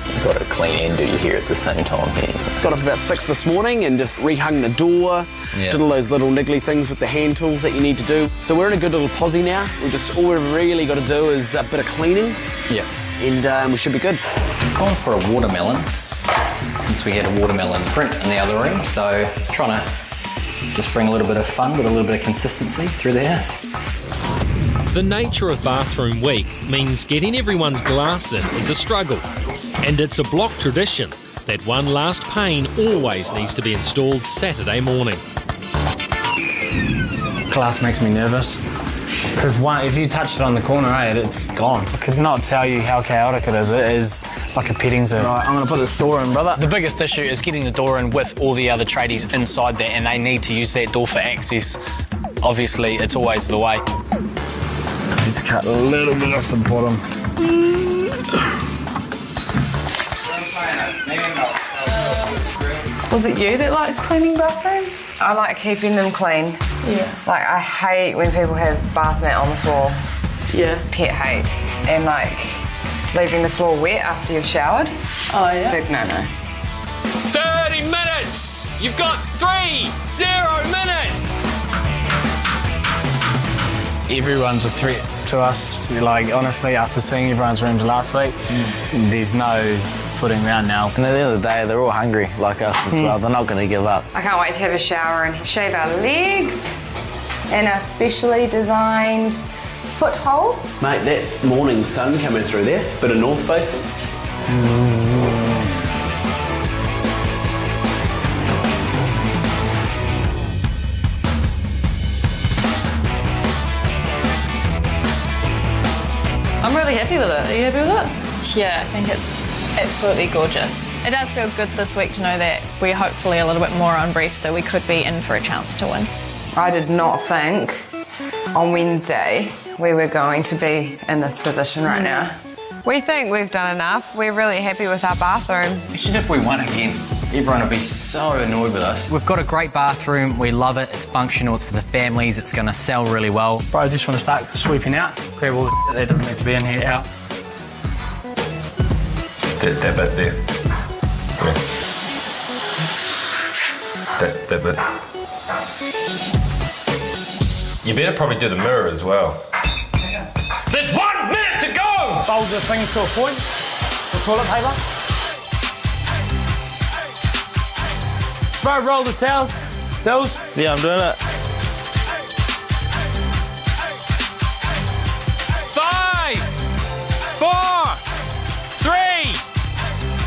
I: We've got it clean and do your hair at the same time here.
M: Got up about 6 this morning and just rehung the door.
I: Yeah.
M: Did all those little niggly things with the hand tools that you need to do. So we're in a good little posse now. All we've really got to do is a bit of cleaning.
I: Yeah.
M: And we should be good.
I: Gone for a watermelon, since we had a watermelon print in the other room, so trying to just bring a little bit of fun but a little bit of consistency through the house.
A: The nature of Bathroom Week means getting everyone's glass in is a struggle. And it's a block tradition that one last pane always needs to be installed Saturday morning.
F: Glass makes me nervous. Because if you touch it on the corner, it's gone. I could not tell you how chaotic it is. It is like a petting zoo. Right, I'm going to put this door in, brother. The biggest issue is getting the door in with all the other tradies inside there, and they need to use that door for access. Obviously, it's always the way. Let's cut a little bit off the bottom.
H: Was it you that likes cleaning bathrooms?
L: I like keeping them clean.
H: Yeah.
L: Like, I hate when people have bath mat on the floor.
H: Yeah.
L: Pet hate. And, like, leaving the floor wet after you've showered.
H: Oh, yeah?
L: Big no-no.
A: 30 minutes! You've got 0 minutes!
F: Everyone's a threat to us. Like, honestly, after seeing everyone's rooms last week, there's no footing around now.
O: And at the end of the day, they're all hungry like us as well. They're not going to give up.
L: I can't wait to have a shower and shave our legs in our specially designed foothold.
M: Mate, that morning sun coming through there, bit of north facing.
H: I'm really happy with it. Are you happy with it? Yeah, I think it's absolutely gorgeous. It does feel good this week to know that we're hopefully a little bit more on brief, so we could be in for a chance to win.
L: I did not think on Wednesday we were going to be in this position right now. We think we've done enough. We're really happy with our bathroom.
I: Imagine if we won again. Everyone would be so annoyed with us. We've got a great bathroom. We love it. It's functional. It's for the families. It's going to sell really well.
F: Bro, I just want to start sweeping out. Grab all the that doesn't need to be in here out.
T: That bit there. Yeah. That bit. You better probably do the mirror as well.
A: There's 1 minute to go!
F: Fold the thing to a point. The toilet paper. Bro, roll the towels. Towels?
O: Yeah, I'm doing it.
A: 5, 4, 3,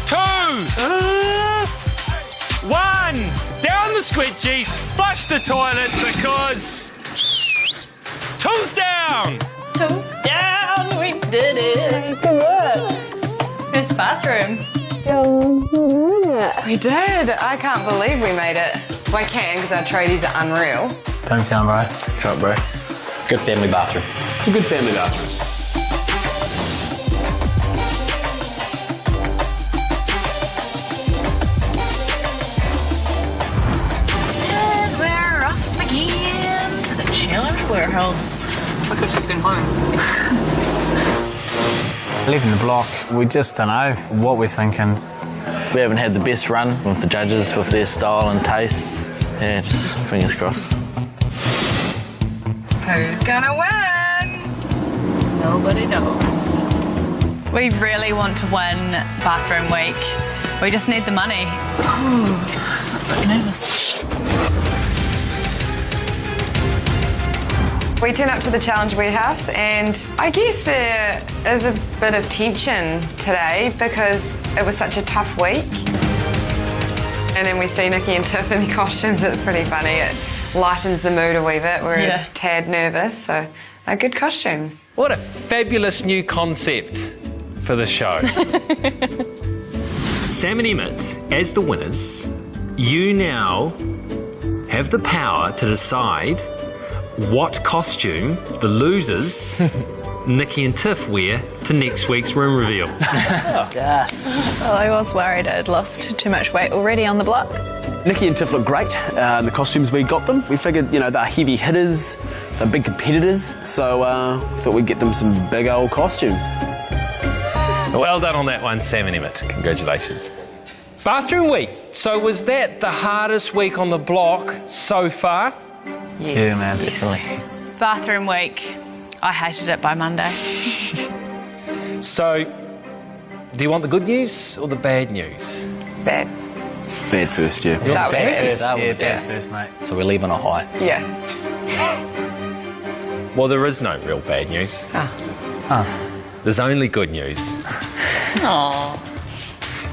A: 2, 1. Down the squidgies, flush the toilet because tools down.
H: Tools down, we did it. Good work. Where's the bathroom?
L: We did. I can't believe we made it. Well, I can because our tradies are unreal.
F: Don't tell bro.
I: Shut up, bro. Good family bathroom.
M: It's a good family bathroom.
S: And we're off again to the Challenge Warehouse. Like a second home.
F: Leaving the block, we just don't know what we're thinking.
O: We haven't had the best run with the judges with their style and tastes. Yeah, just fingers crossed.
L: Who's gonna win?
H: Nobody knows. We really want to win Bathroom Week. We just need the money.
S: I'm a bit nervous.
L: We turn up to the Challenge Warehouse and I guess there is a bit of tension today because it was such a tough week. And then we see Nikki and Tiff in the costumes. It's pretty funny. It lightens the mood a wee bit. We're a tad nervous, so good costumes.
A: What a fabulous new concept for the show. Sam and Emmett, as the winners, you now have the power to decide what costume the losers, Nikki and Tiff, wear to next week's room reveal.
F: Yes.
H: Well, I was worried I'd lost too much weight already on the block.
M: Nikki and Tiff look great. The costumes we got them. We figured, they're heavy hitters, they're big competitors, so we thought we'd get them some big old costumes.
A: Well done on that one, Sam and Emmett. Congratulations. Bathroom week. So was that the hardest week on the block so far?
D: Yes. Yeah, man, definitely.
H: Bathroom week. I hated it by Monday.
A: So, do you want the good news or the bad news?
L: Bad.
P: Bad first, yeah.
L: Start with
A: Bad?
L: first.
D: Yeah, bad first, mate.
I: So we're leaving a high.
L: Yeah.
A: Well, there is no real bad news. There's only good news.
H: Aww.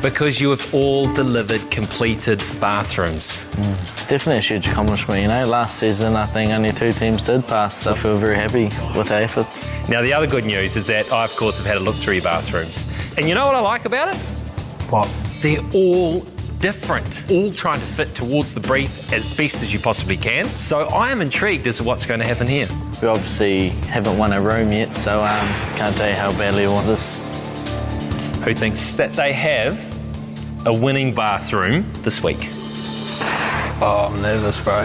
A: Because you have all delivered completed bathrooms.
O: It's definitely a huge accomplishment, you know. Last season, I think only 2 teams did pass, so I feel very happy with our efforts.
A: Now, the other good news is that I, of course, have had a look through your bathrooms. And you know what I like about it?
D: What?
A: They're all different, all trying to fit towards the brief as best as you possibly can. So I am intrigued as to what's going to happen here.
O: We obviously haven't won a room yet, so can't tell you how badly we want this.
A: Who thinks that they have a winning bathroom this week?
D: Oh, I'm nervous, bro.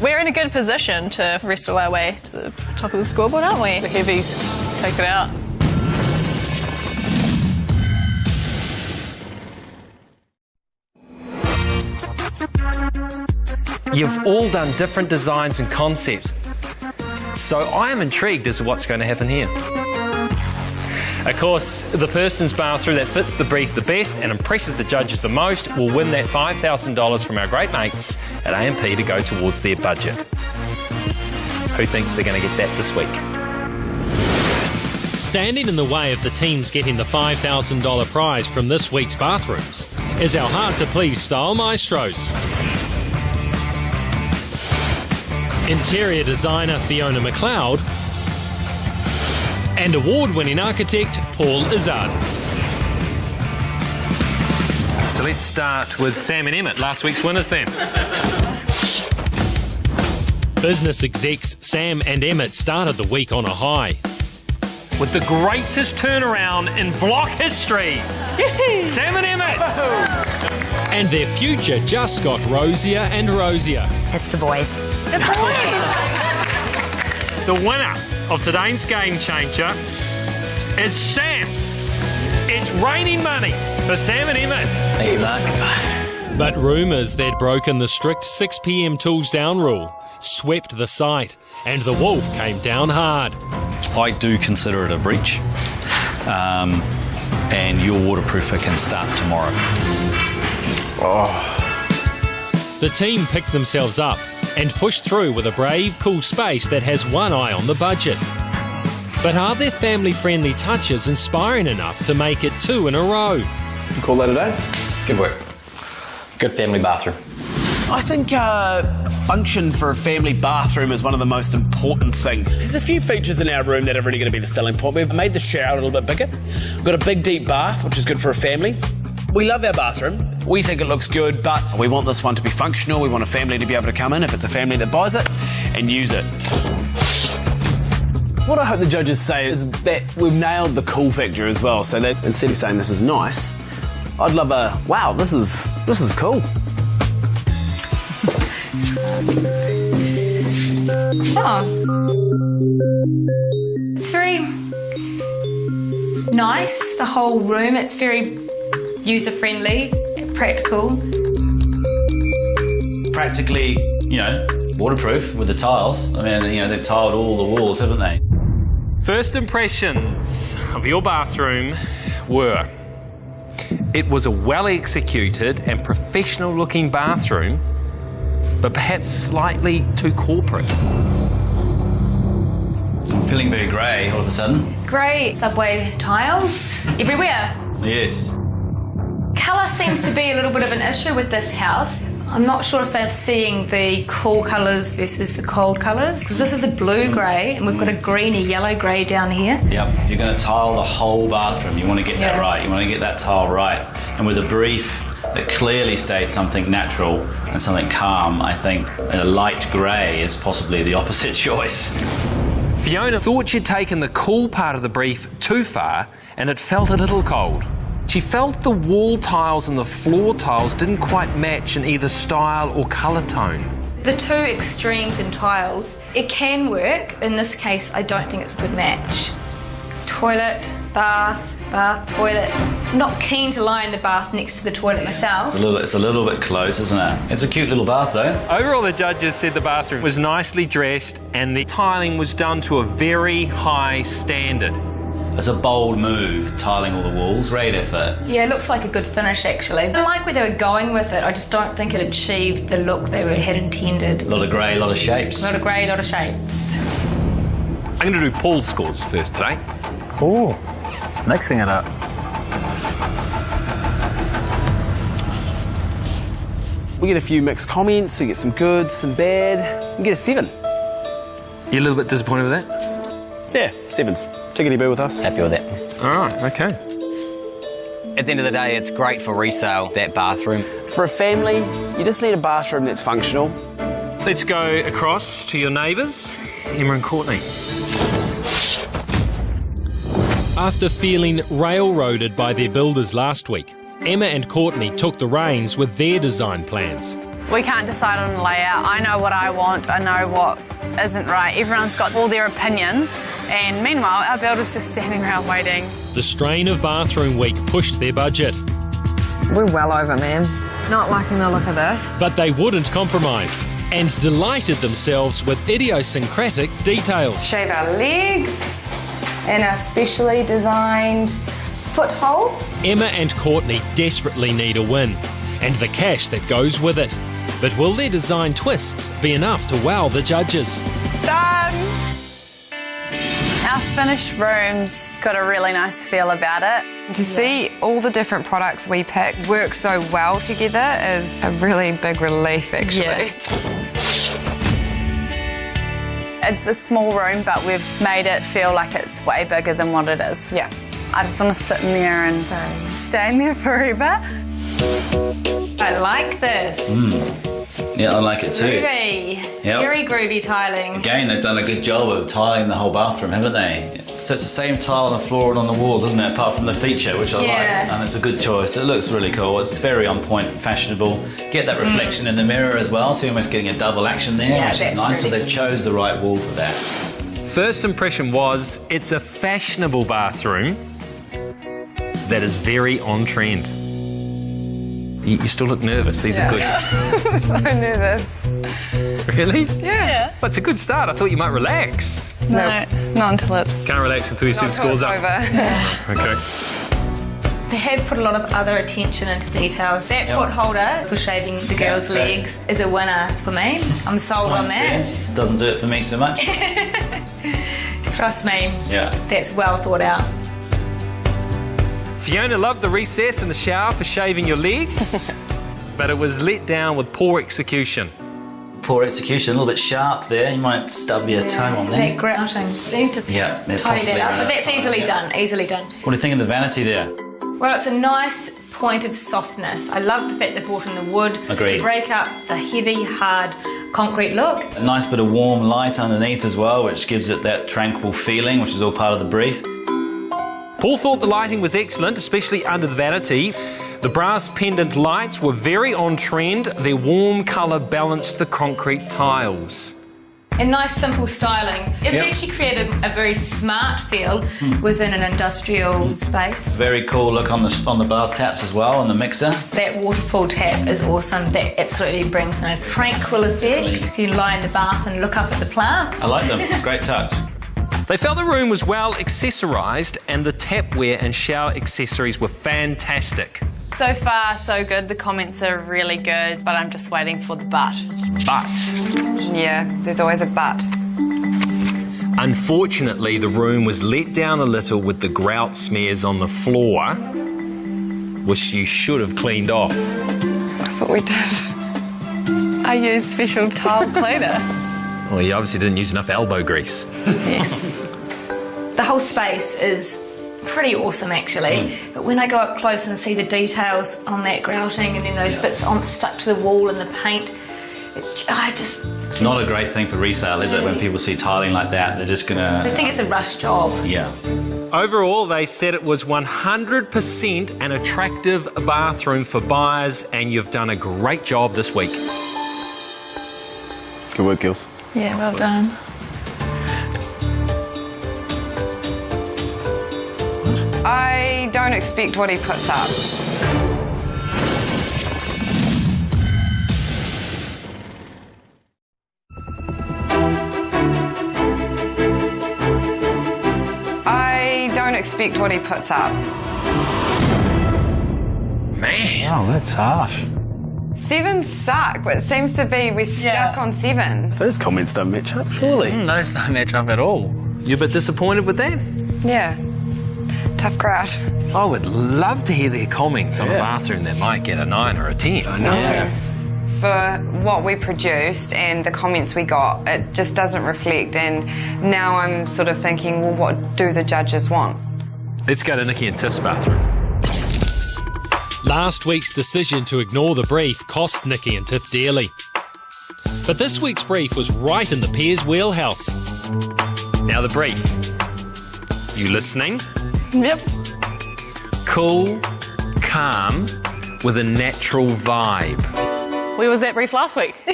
H: We're in a good position to wrestle our way to the top of the scoreboard, aren't we? The heavies take it out.
A: You've all done different designs and concepts. So I am intrigued as to what's going to happen here. Of course, the person's bathroom that fits the brief the best and impresses the judges the most will win that $5,000 from our great mates at AMP to go towards their budget. Who thinks they're going to get that this week?
U: Standing in the way of the teams getting the $5,000 prize from this week's bathrooms is our hard-to-please style maestros. Interior designer Fiona McLeod and award-winning architect Paul Izzard.
A: So let's start with Sam and Emmett, last week's winners then.
U: Business execs Sam and Emmett started the week on a high.
A: With the greatest turnaround in block history, Sam and Emmett!
U: And their future just got rosier and rosier.
Q: It's the boys.
H: The boys!
A: The winner of today's Game Changer is Sam. It's raining money for Sam and Emmett.
D: Thank you, Mark.
U: But rumours they'd broken the strict 6 p.m. tools down rule swept the site, and the wolf came down hard.
E: I do consider it a breach, and your waterproofer can start tomorrow.
U: The team picked themselves up and pushed through with a brave, cool space that has one eye on the budget. But are their family-friendly touches inspiring enough to make it 2 in a row?
P: You call that a day?
I: Good work. Good family bathroom.
M: I think function for a family bathroom is one of the most important things. There's a few features in our room that are really going to be the selling point. We've made the shower a little bit bigger. We've got a big, deep bath, which is good for a family. We love our bathroom. We think it looks good, but we want this one to be functional. We want a family to be able to come in, if it's a family that buys it, and use it.
P: What I hope the judges say is that we've nailed the cool factor as well, so that instead of saying this is nice, I'd love a, wow, this is cool.
V: Oh. It's very nice, the whole room. It's very user-friendly, practical.
W: Practically, waterproof with the tiles. I mean, they've tiled all the walls, haven't they?
A: First impressions of your bathroom were: it was a well-executed and professional-looking bathroom, but perhaps slightly too corporate.
W: I'm feeling very grey all of a sudden.
V: Grey subway tiles everywhere.
W: Yes.
V: Colour seems to be a little bit of an issue with this house. I'm not sure if they're seeing the cool colours versus the cold colours, because this is a blue grey and we've got a greeny yellow grey down here.
W: Yep, you're going to tile the whole bathroom. You want to get that right. You want to get that tile right. And with a brief that clearly states something natural and something calm, I think a light grey is possibly the opposite choice.
A: Fiona thought she'd taken the cool part of the brief too far and it felt a little cold. She felt the wall tiles and the floor tiles didn't quite match in either style or colour tone.
V: The two extremes in tiles, it can work. In this case, I don't think it's a good match. Toilet, bath, bath, toilet. Not keen to lie in the bath next to the toilet myself.
W: It's a little bit close, isn't it? It's a cute little bath, though.
A: Overall, the judges said the bathroom was nicely dressed and the tiling was done to a very high standard.
W: It's a bold move, tiling all the walls. Great effort.
V: Yeah, it looks like a good finish, actually. I like where they were going with it. I just don't think it achieved the look they had intended.
W: A lot of grey, a lot of shapes.
V: A lot of grey, a lot of shapes.
A: I'm going to do Paul's scores first today.
D: Oh, mixing it up.
P: We get a few mixed comments, we get some good, some bad. We get a 7.
A: You a little bit disappointed with that?
P: Yeah, 7's. Tickety boo with us.
R: Happy with that.
A: All right, okay.
R: At the end of the day, it's great for resale, that bathroom.
P: For a family, you just need a bathroom that's functional.
A: Let's go across to your neighbours, Emma and Courtney. After feeling railroaded by their builders last week, Emma and Courtney took the reins with their design plans.
H: We can't decide on a layout. I know what I want. I know what isn't right. Everyone's got all their opinions. And meanwhile, our builder's just standing around waiting.
U: The strain of bathroom week pushed their budget.
L: We're well over, man. Not liking the look of this.
U: But they wouldn't compromise and delighted themselves with idiosyncratic details.
B: Shave our legs and our specially designed foothold.
U: Emma and Courtney desperately need a win and the cash that goes with it. But will their design twists be enough to wow the judges?
H: Done! Our finished room's got a really nice feel about it.
L: To see all the different products we picked work so well together is a really big relief, actually.
H: Yeah. It's a small room, but we've made it feel like it's way bigger than what it is.
L: Yeah.
H: I just want to sit in there and stay in there forever.
V: I like this.
W: Yeah, I like it too.
V: Groovy.
W: Yep.
V: Very groovy tiling.
W: Again, they've done a good job of tiling the whole bathroom, haven't they? So it's the same tile on the floor and on the walls, isn't it? Apart from the feature, which I like. And it's a good choice. It looks really cool. It's very on point, fashionable. Get that reflection in the mirror as well, so you're almost getting a double action there, which is nice. So they've chose the right wall for that.
A: First impression was it's a fashionable bathroom that is very on trend. You still look nervous. These are good.
B: I'm so nervous.
A: Really?
B: Yeah.
A: Well, it's a good start. I thought you might relax.
H: No, not until it's...
A: Can't relax until you see the scores up. Okay.
V: They have put a lot of other attention into details. That foot holder for shaving the girls' legs is a winner for me. I'm sold on that.
W: Doesn't do it for me so much.
V: Trust me.
W: Yeah.
V: That's well thought out.
A: Fiona loved the recess in the shower for shaving your legs, but it was let down with poor execution.
W: Poor execution, a little bit sharp there. You might stub your toe on there.
V: That grouting. They need to
W: Yeah, they're
V: tidy
W: possibly
V: that up. So
W: right.
V: that's easily done. Easily done.
W: What do you think of the vanity there?
V: Well, it's a nice point of softness. I love the fact they brought in the wood
W: Agreed.
V: to break up the heavy, hard concrete look.
W: A nice bit of warm light underneath as well, which gives it that tranquil feeling, which is all part of the brief.
A: Paul thought the lighting was excellent, especially under the vanity. The brass pendant lights were very on trend. Their warm colour balanced the concrete tiles.
V: And nice, simple styling. It's actually created a very smart feel within an industrial space.
W: Very cool look on the bath taps as well, on the mixer.
V: That waterfall tap is awesome. That absolutely brings in a tranquil effect. You can lie in the bath and look up at the plants.
W: I like them. It's a great touch.
A: They felt the room was well accessorised and the tapware and shower accessories were fantastic.
H: So far, so good. The comments are really good, but I'm just waiting for the but.
A: But
L: Yeah, there's always a but.
A: unfortunately, the room was let down a little with the grout smears on the floor, which you should have cleaned off.
L: I thought we did.
H: I use special tile cleaner.
A: Well, you obviously didn't use enough elbow grease.
V: The whole space is pretty awesome, actually. But when I go up close and see the details on that grouting and then those bits stuck to the wall and the paint, it's
W: Not a great thing for resale, is it? When people see tiling like that, they're just gonna...
V: I think it's a rush job.
W: Yeah.
A: Overall, they said it was 100% an attractive bathroom for buyers, and you've done a great job this week.
P: Good work, girls.
H: Yeah, well done.
L: I don't expect what he puts up. I don't expect what he puts up.
A: Man.
D: Oh, that's harsh.
L: 7 suck, but it seems to be we're stuck on 7.
C: Those comments don't match up, surely.
D: Those don't match up at all.
A: You're a bit disappointed with that?
L: Yeah. Tough crowd.
A: I would love to hear their comments on a bathroom that might get a 9 or a 10. I
L: know. Yeah. For what we produced and the comments we got, it just doesn't reflect, and now I'm sort of thinking, well, what do the judges want?
A: Let's go to Nikki and Tiff's bathroom. Last week's decision to ignore the brief cost Nikki and Tiff dearly. But this week's brief was right in the pair's wheelhouse. Now the brief. You listening?
H: Yep.
A: Cool, calm, with a natural vibe.
H: Where was that brief last week? We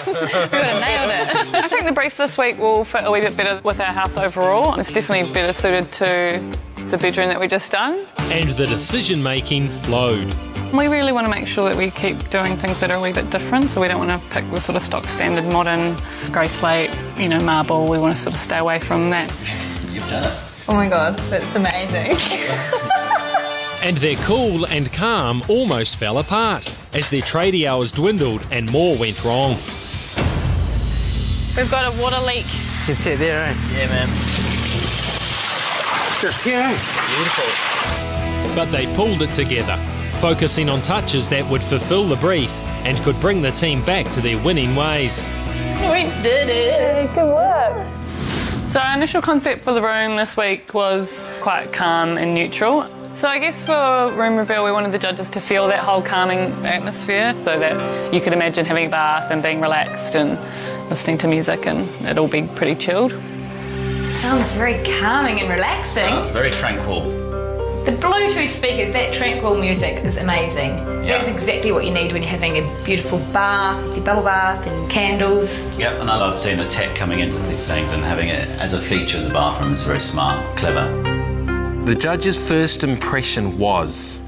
H: would have nailed it. I think the brief this week will fit a wee bit better with our house overall. It's definitely better suited to the bedroom that we just done.
U: And the decision-making flowed.
H: We really want to make sure that we keep doing things that are a wee bit different, so we don't want to pick the sort of stock standard modern grey slate, marble. We want to sort of stay away from that.
W: You've done it.
H: Oh my God, that's amazing.
U: And their cool and calm almost fell apart as their tradie hours dwindled and more went wrong.
H: We've got a water leak.
D: You can sit there, eh?
W: Yeah, man.
D: It's just here, eh?
W: Beautiful.
U: But they pulled it together, focusing on touches that would fulfill the brief and could bring the team back to their winning ways.
H: We did it. Good work. So our initial concept for the room this week was quite calm and neutral. So I guess for room reveal, we wanted the judges to feel that whole calming atmosphere, so that you could imagine having a bath and being relaxed and listening to music, and it'd all be pretty chilled.
V: Sounds very calming and relaxing.
W: It's very tranquil.
V: The Bluetooth speakers, that tranquil music is amazing.
W: Yeah.
V: That's exactly what you need when you're having a beautiful bath, your bubble bath and candles.
W: Yep, and I love seeing the tech coming into these things and having it as a feature in the bathroom. It's very smart, clever.
A: The judge's first impression was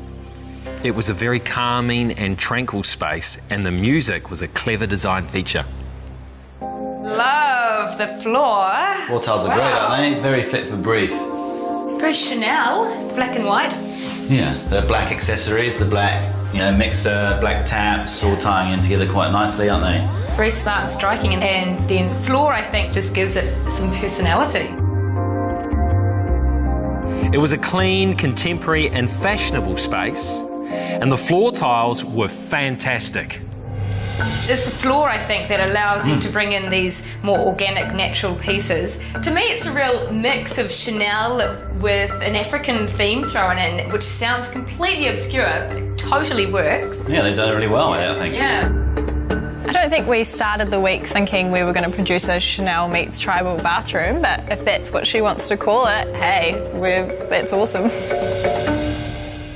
A: it was a very calming and tranquil space, and the music was a clever design feature.
V: Love the floor.
W: Floor tiles are great, aren't they? Very fit for brief.
V: Very Chanel, black and white.
W: Yeah, the black accessories, the black, mixer, black taps, all tying in together quite nicely, aren't they?
V: Very smart and striking, and then the floor, I think, just gives it some personality.
A: It was a clean, contemporary and fashionable space, and the floor tiles were fantastic.
V: It's the floor, I think, that allows them to bring in these more organic, natural pieces. To me, it's a real mix of Chanel with an African theme thrown in, which sounds completely obscure, but it totally works.
W: Yeah, they've done it really well, I think.
V: Yeah.
H: I don't think we started the week thinking we were going to produce a Chanel meets tribal bathroom, but if that's what she wants to call it, hey, that's awesome.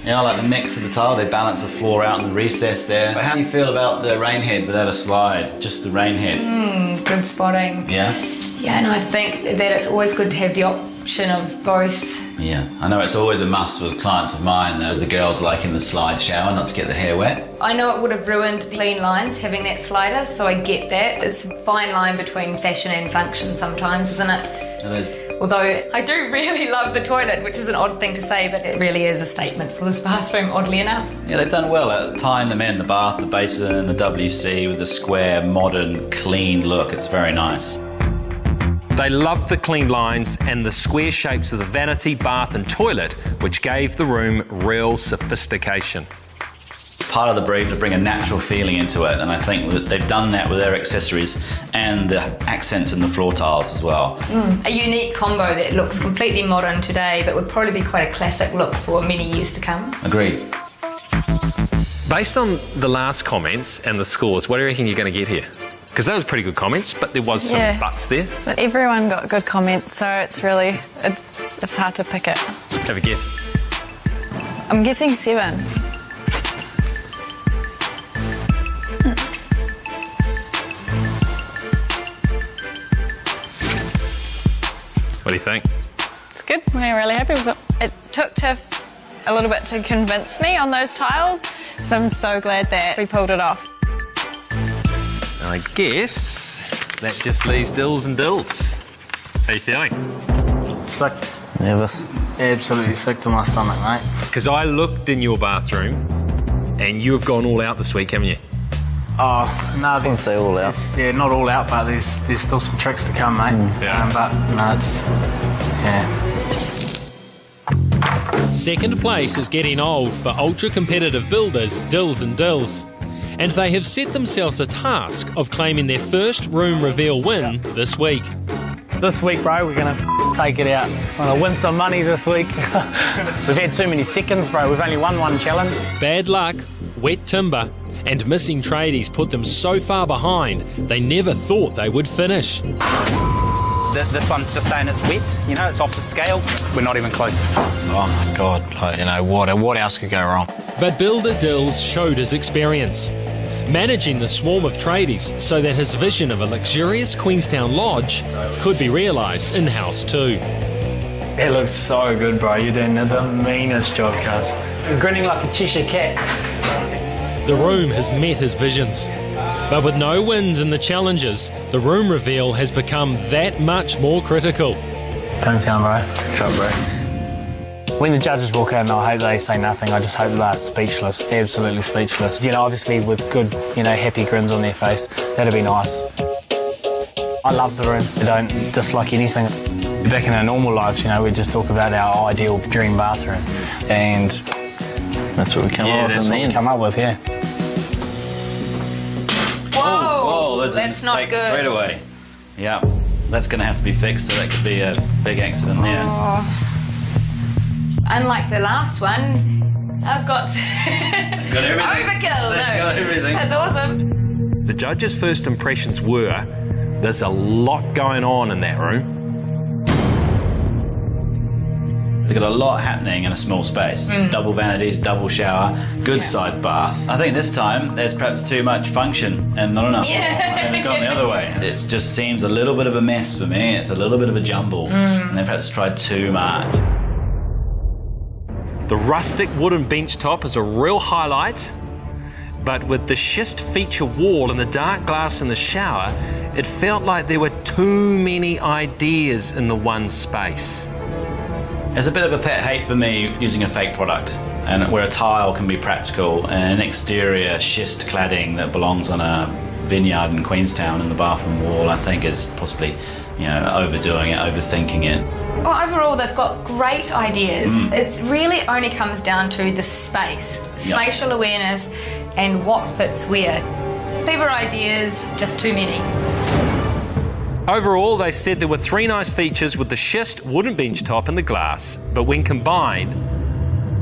W: Yeah, I like the mix of the tile. They balance the floor out in the recess there. But how do you feel about the rain head without a slide? Just the rain head?
V: Good spotting.
W: Yeah?
V: Yeah, and I think that it's always good to have the option of both.
W: Yeah, I know it's always a must with clients of mine, though. The girls like in the slide shower, not to get the hair wet.
V: I know it would have ruined the clean lines having that slider, so I get that. It's a fine line between fashion and function sometimes, isn't it?
W: It is.
V: Although I do really love the toilet, which is an odd thing to say, but it really is a statement for this bathroom, oddly enough.
W: Yeah, they've done well at tying them in, the bath, the basin, the WC with the square, modern, clean look. It's very nice.
A: They loved the clean lines and the square shapes of the vanity, bath and toilet, which gave the room real sophistication.
W: Part of the brief to bring a natural feeling into it, and I think that they've done that with their accessories and the accents in the floor tiles as well.
V: A unique combo that looks completely modern today, but would probably be quite a classic look for many years to come.
W: Agreed.
A: Based on the last comments and the scores, what do you reckon you're going to get here? Because that was pretty good comments, but there was some buts there.
H: But everyone got good comments, so it's really, it's hard to pick it.
A: Have a guess.
H: I'm guessing 7.
A: What do you think?
H: It's good. We're really happy with it. It took Tiff a little bit to convince me on those tiles, so I'm so glad that we pulled it off.
A: I guess that just leaves Dills and Dills. How you feeling?
F: Sick.
I: Nervous.
F: Absolutely sick to my stomach, mate.
A: Because I looked in your bathroom and you've gone all out this week, haven't you?
F: Oh, no, I
I: wouldn't say all out.
F: Yeah, not all out, but there's still some tricks to come, mate.
A: Yeah.
F: But no, it's
U: Second place is getting old for ultra-competitive builders Dills and Dills. And they have set themselves a task of claiming their first room reveal win this week.
F: This week, bro, we're going to take it out. We're going to win some money this week. We've had too many seconds, bro. We've only won one challenge.
U: Bad luck, wet timber, and missing tradies put them so far behind they never thought they would finish.
G: This one's just saying it's wet, you know, it's off the scale. We're not even close.
D: Oh my God, like, you know, what else could go wrong?
U: But Builder Dills showed his experience, managing the swarm of tradies so that his vision of a luxurious Queenstown lodge could be realised in-house too.
F: It looks so good, bro. You're doing the meanest job, cuz. You're grinning like a Cheshire cat.
U: The room has met his visions. But with no wins in the challenges, the room reveal has become that much more critical.
F: Hometown, bro. Shut, bro. When the judges walk out, I hope they say nothing. I just hope they're speechless, absolutely speechless. You know, obviously with good, you know, happy grins on their face. That'd be nice. I love the room. I don't dislike anything. Back in our normal lives, you know, we just talk about our ideal dream bathroom. And
I: that's what we come up with.
F: That's what we come up with, yeah.
H: Whoa,
W: there's
H: that's
W: a
H: not
W: mistake
H: good.
W: straight away. Yeah, that's going to have to be fixed, so that could be a big accident there.
H: Oh. Unlike the last one, I've got
W: Got everything.
H: overkill. No,
W: Got everything.
H: that's awesome.
A: The judges' first impressions were, there's a lot going on in that room.
W: They've got a lot happening in a small space. Double vanities, double shower, good sized bath. I think this time there's perhaps too much function and not enough. And they've gone the other way. It just seems a little bit of a mess for me. It's a little bit of a jumble. And they've perhaps tried too much.
A: The rustic wooden bench top is a real highlight, but with the schist feature wall and the dark glass in the shower, it felt like there were too many ideas in the one space.
W: It's a bit of a pet hate for me using a fake product, and where a tile can be practical, and an exterior schist cladding that belongs on a vineyard in Queenstown in the bathroom wall, I think is possibly, you know, overdoing it, overthinking it.
V: Well, overall, they've got great ideas. It really only comes down to the space, spatial awareness, and what fits where. Clever ideas, just too many.
A: Overall, they said there were 3 nice features with the schist wooden bench top and the glass, but when combined,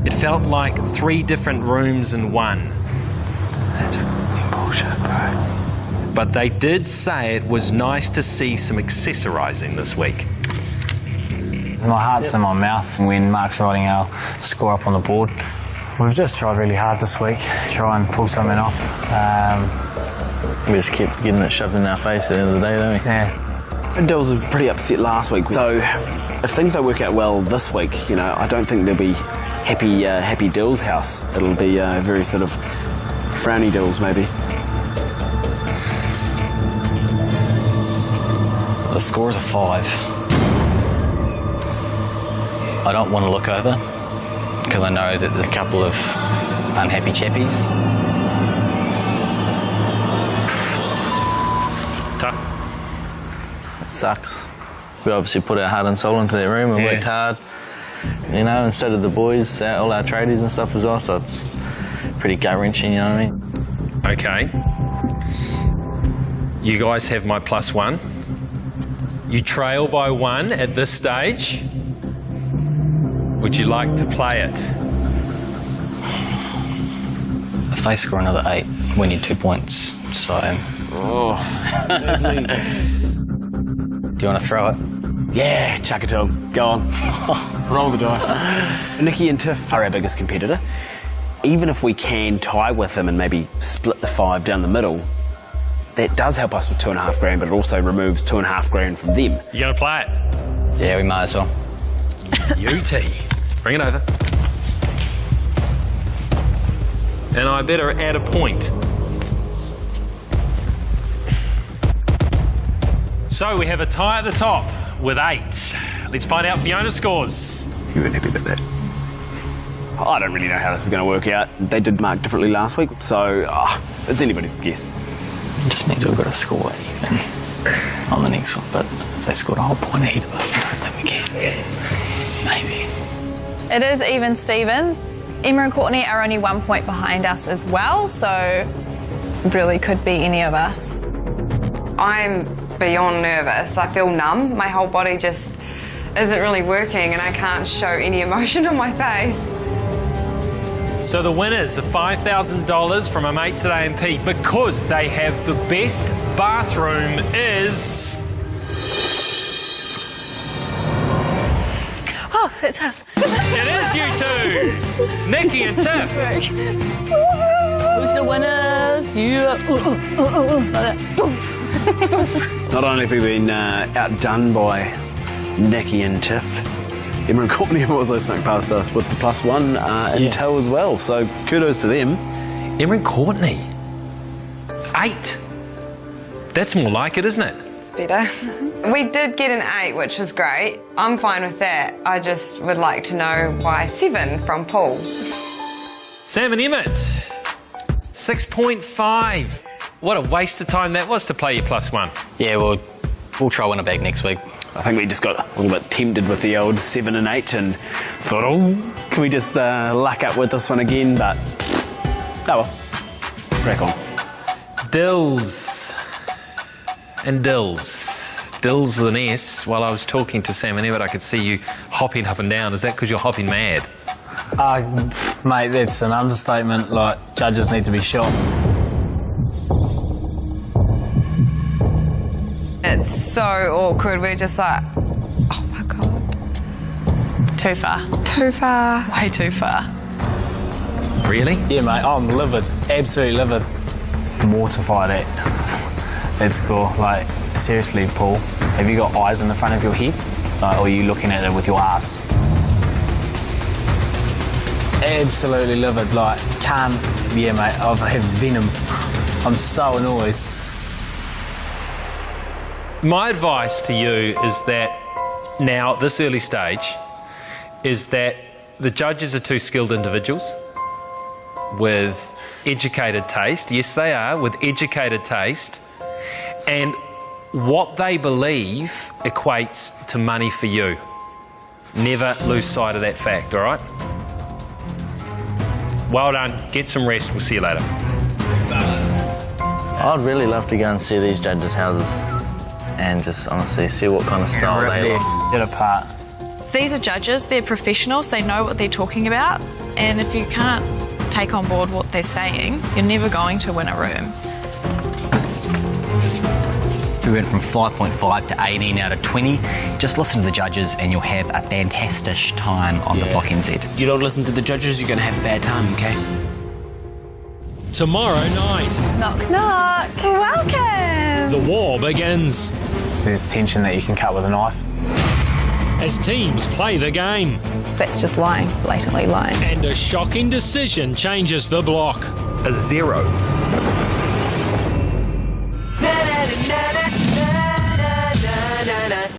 A: it felt like 3 different rooms in one.
D: That's bullshit, bro.
A: But they did say it was nice to see some accessorising this week.
F: My heart's in my mouth when Mark's writing our score up on the board. We've just tried really hard this week, try and pull something off.
I: We just kept getting it shoved in our face at the end of the day, don't we?
F: Yeah.
P: Dills was pretty upset last week, so if things don't work out well this week, you know, I don't think there'll be happy Dills house. It'll be very sort of frowny Dills, maybe.
I: The score's a 5. I don't want to look over because I know that there's a couple of unhappy chappies.
A: Tough.
I: It sucks. We obviously put our heart and soul into that room and worked hard, you know, and so did the boys, all our tradies and stuff as well, so it's pretty gut-wrenching, you know what I mean?
A: Okay. You guys have my +1. You trail by 1 at this stage. Would you like to play it?
I: If they score another 8, we need 2 points, so...
P: Oh,
I: do you want to throw it?
P: Yeah, chuck it to him. Go on. Roll the dice. Nikki and Tiff are our biggest competitor. Even if we can tie with them and maybe split the 5 down the middle, that does help us with $2,500, but it also removes $2,500 from them.
A: You gonna play it?
I: Yeah, we might as well.
A: UT. Bring it over. And I better add a point. So we have a tie at the top with 8. Let's find out Fiona's scores.
C: You weren't happy about that? I don't really know how this is going to work out. They did mark differently last week, so it's anybody's guess.
D: Just need to have got a score even on the next one, but if they scored a whole point ahead of us, I don't think we can. Maybe.
H: It is even Stevens. Emma and Courtney are only 1 point behind us as well, so it really could be any of us.
L: I'm beyond nervous. I feel numb. My whole body just isn't really working and I can't show any emotion on my face.
A: So the winners of $5,000 from our mates at AMP, because they have the best bathroom, is...
H: Oh, it's us.
A: It is you two! Nikki and Tiff.
H: Who's the winners? You.
C: Not only have we been outdone by Nikki and Tiff, Emma and Courtney have also snuck past us with the +1 in tow as well, so kudos to them.
A: Emma and Courtney. 8. That's more like it, isn't it?
L: It's better. We did get an 8, which was great. I'm fine with that. I just would like to know why 7 from Paul.
A: Sam and Emmett. 6.5. What a waste of time that was to play your +1.
I: Yeah, we'll try win it back next week.
C: I think we just got a little bit tempted with the old 7 and 8 and thought, oh, can we just luck up with this one again? But, oh well, crack on.
A: Dills and Dills. Dills with an S. While I was talking to Sam and Emmett, I could see you hopping up and down. Is that because you're hopping mad?
F: Mate, that's an understatement. Like, judges need to be shot.
L: It's so awkward. We're just like, oh my God.
H: Too far.
L: Too far.
H: Way too far.
A: Really?
F: Yeah, mate, I'm livid. Absolutely livid. Mortified at that score. Like, seriously, Paul, have you got eyes in the front of your head? Like, or are you looking at it with your ass? Absolutely livid. Like, yeah, mate, I've had venom. I'm so annoyed.
A: My advice to you is that now, at this early stage, is that the judges are two skilled individuals with educated taste. Yes, they are, with educated taste. And what they believe equates to money for you. Never lose sight of that fact, all right? Well done. Get some rest. We'll see you later.
D: I'd really love to go and see these judges' houses and just honestly see what kind of style they like.
F: Get apart.
H: These are judges, they're professionals, they know what they're talking about, and if you can't take on board what they're saying, you're never going to win a room.
G: We went from 5.5 to 18 out of 20. Just listen to the judges and you'll have a fantastic time on the Block NZ.
M: You don't listen to the judges, you're going to have a bad time, okay?
U: Tomorrow night,
H: Knock, knock. Welcome.
U: the war begins
F: There's tension that you can cut with a knife.
U: as teams play the game.
H: That's just lying, blatantly lying.
U: And a shocking decision changes the block.
A: A 0.